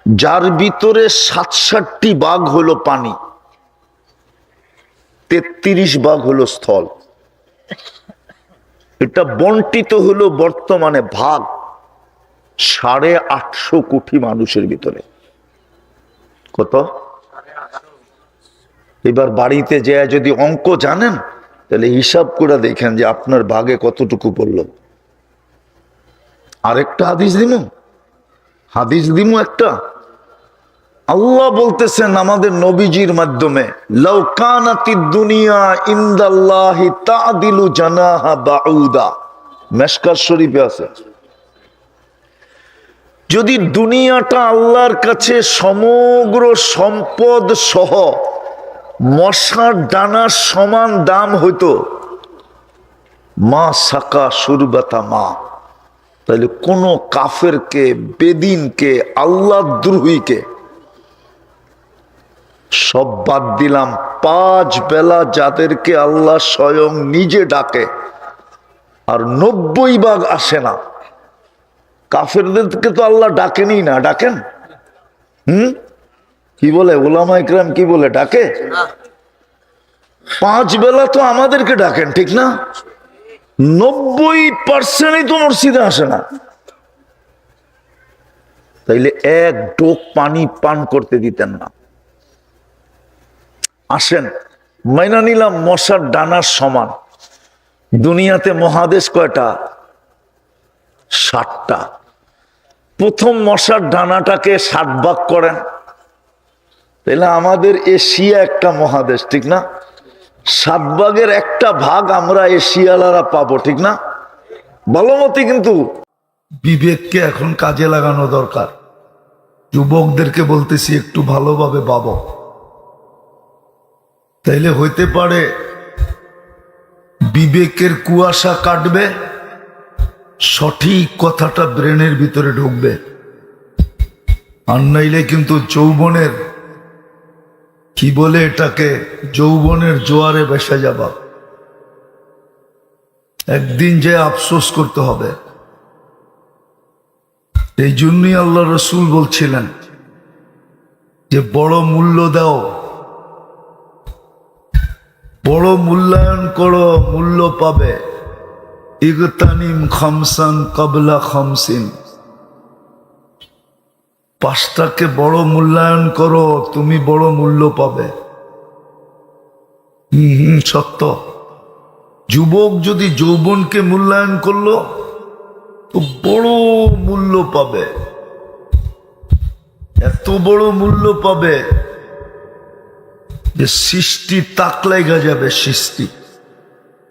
যার ভিতরে 67টি ভাগ হলো পানি, 33 ভাগ হলো স্থল। এটা বন্টিত হলো বর্তমানে ভাগ 850 কোটি মানুষের ভিতরে। কত? এবার বাড়িতে যায় যদি অঙ্ক জানেন, তাহলে হিসাব করে দেখেন যে আপনার ভাগে কতটুকু পড়ল। আরেকটা হাদিস দিমু একটা। আল্লাহ বলতেছেন আমাদের নবীজির মাধ্যমে, লাউ কানাতিদ দুনিয়া ইনদাল্লাহি তা'দিলু জানাহা বাউদা। মিশকাত শরীফে আছে। যদি দুনিয়াটা আল্লাহর কাছে সমগ্র সম্পদ সহ মশার ডানার সমান দাম হইতো, মা সাকা সুরবাতা মা, তাহলে কোন কাফেরকে, বেদিনকে, আল্লাহ দ্রোহীকে সব বাদ দিলাম, 5 বেলা যাদেরকে আল্লাহ স্বয়ং নিজে ডাকে আর 90 ভাগ আসে না, কাফেরদেরকে তো আল্লাহ ডাকেনই না। ডাকেন? কি বলে উলামা ইকরাম, কি বলে ডাকে? 5 বেলা তো আমাদেরকে ডাকেন, ঠিক না? 90% তো মসজিদে আসে না। তাইলে এক ডোক পানি পান করতে দিতেন না। আসেন, মাইনা নিলাম মশার ডানার সমান। দুনিয়াতে মহাদেশ কয়টা? 7টা। প্রথম মশার ডানাটাকে 7 ভাগ করেন, তাহলে আমাদের এশিয়া একটা মহাদেশ, ঠিক না? 7 ভাগের 1টা ভাগ আমরা এশিয়ালারা পাবো, ঠিক না? ভালো মতে কিন্তু বিবেককে এখন কাজে লাগানো দরকার। যুবকদেরকে বলতেছি একটু ভালোভাবে ভাবো, তাইলে হইতে পারে বিবেকের কুয়াশা কাটবে, সঠিক কথাটা ব্রেনের ভিতরে ঢুকবে। আর নাইলে কিন্তু যৌবনের, কি বলে এটাকে, যৌবনের জোয়ারে ভেসে যাবা। একদিন যে আফসোস করতে হবে। এই জন্যই আল্লাহ রসুল বলছিলেন যে বড় মূল্য দাও, বড় মূল্যায়ন করো, মূল্য পাবে। ইগতানিম খামসান কাবলা খামসিন। 5টাকে বড় মূল্যায়ন করো, তুমি বড় মূল্য পাবে। সত্য। যুবক যদি যৌবনকে মূল্যায়ন করলো তো বড় মূল্য পাবে। এত বড় মূল্য পাবে যে সৃষ্টি তাক লাগা যাবে। সৃষ্টি,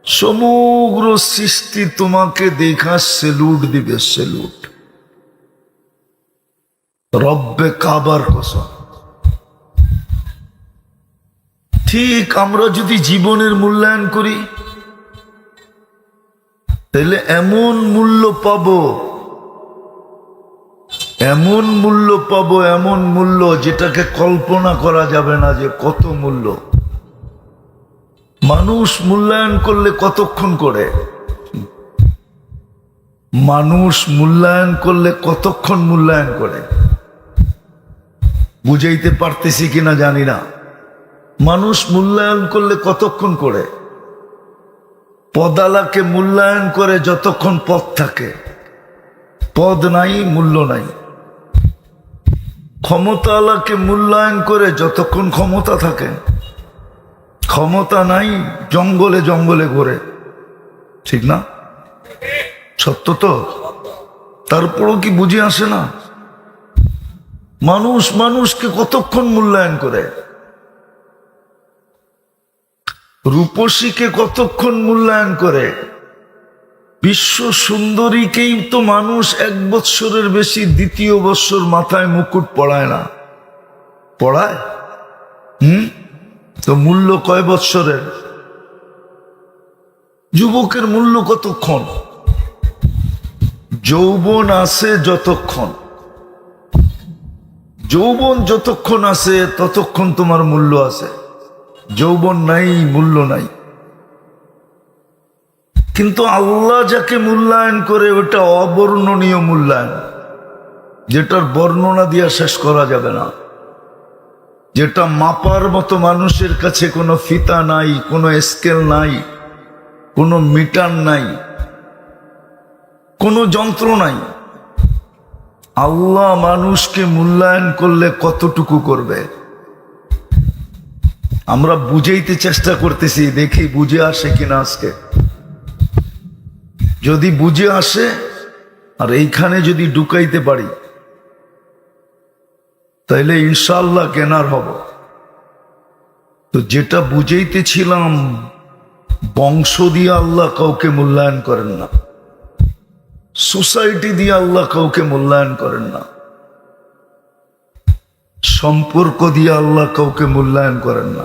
সমগ্র সৃষ্টি তোমাকে দেখা সেলুট দিবে, সেলুট। রব্বে কাবার কসম। ঠিক আমরা যদি জীবনের মূল্যায়ন করি, তাহলে এমন মূল্য পাবো, এমন মূল্য পাবো, এমন মূল্য যেটাকে কল্পনা করা যাবে না যে কত মূল্য। মানুষ মূল্যায়ন করলে কতক্ষণ করে? মানুষ মূল্যায়ন করলে কতক্ষণ মূল্যায়ন করে? বুঝাইতে পারতেছি কিনা জানি না। মানুষ মূল্যায়ন করলে কতক্ষণ করে? পদালাকে মূল্যায়ন করে যতক্ষণ পদ থাকে, পদ নাই মূল্য নাই। ক্ষমতাওয়ালাকে মূল্যায়ন করে যতক্ষণ ক্ষমতা থাকে, ক্ষমতা নাই জঙ্গলে জঙ্গলে ঘোরে, ঠিক না? সত্য তো? তারপরও কি বুঝে আসে না? মানুষ মানুষকে কতক্ষণ মূল্যায়ন করে? রূপসীকে কতক্ষণ মূল্যায়ন করে? বিশ্ব সুন্দরীকেই তো মানুষ 1 বৎসরের বেশি দ্বিতীয় বৎসর মাথায় মুকুট পড়ায় না। পড়ায়? তো মূল্য কয় বৎসরের? যুবকের মূল্য কতক্ষণ? যৌবন আছে যতক্ষণ, যৌবন যতক্ষণ আছে ততক্ষণ তোমার মূল্য আছে। যৌবন নাই, মূল্য নাই। কিন্তু আল্লাহ যাকে মূল্যায়ন করে ওটা অবর্ণনীয় মূল্যায়ন, যেটার বর্ণনা দিয়া শেষ করা যাবে না, যেটা মাপার মতো মানুষের কাছে কোনো ফিতা নাই, কোনো স্কেল নাই, কোনো মিটার নাই, কোনো যন্ত্র নাই। আল্লাহ মানুষকে মূল্যায়ন করলে কতটুকু করবে? আমরা বুঝাইতে চেষ্টা করতেছি, দেখি বুঝে আসে কিনা আজকে। যদি বুঝে আসে আর এইখানে যদি ঢুকাইতে পারি তাইলে ইনশাআল্লাহ কেনার হব। তো যেটা বুঝাইতেছিলাম, বংশ দিয়ে আল্লাহ কাউকে মূল্যায়ন করেন না, সোসাইটি দিয়ে আল্লাহ কাউকে মূল্যায়ন করেন না, সম্পর্ক দিয়ে আল্লাহ কাউকে মূল্যায়ন করেন না।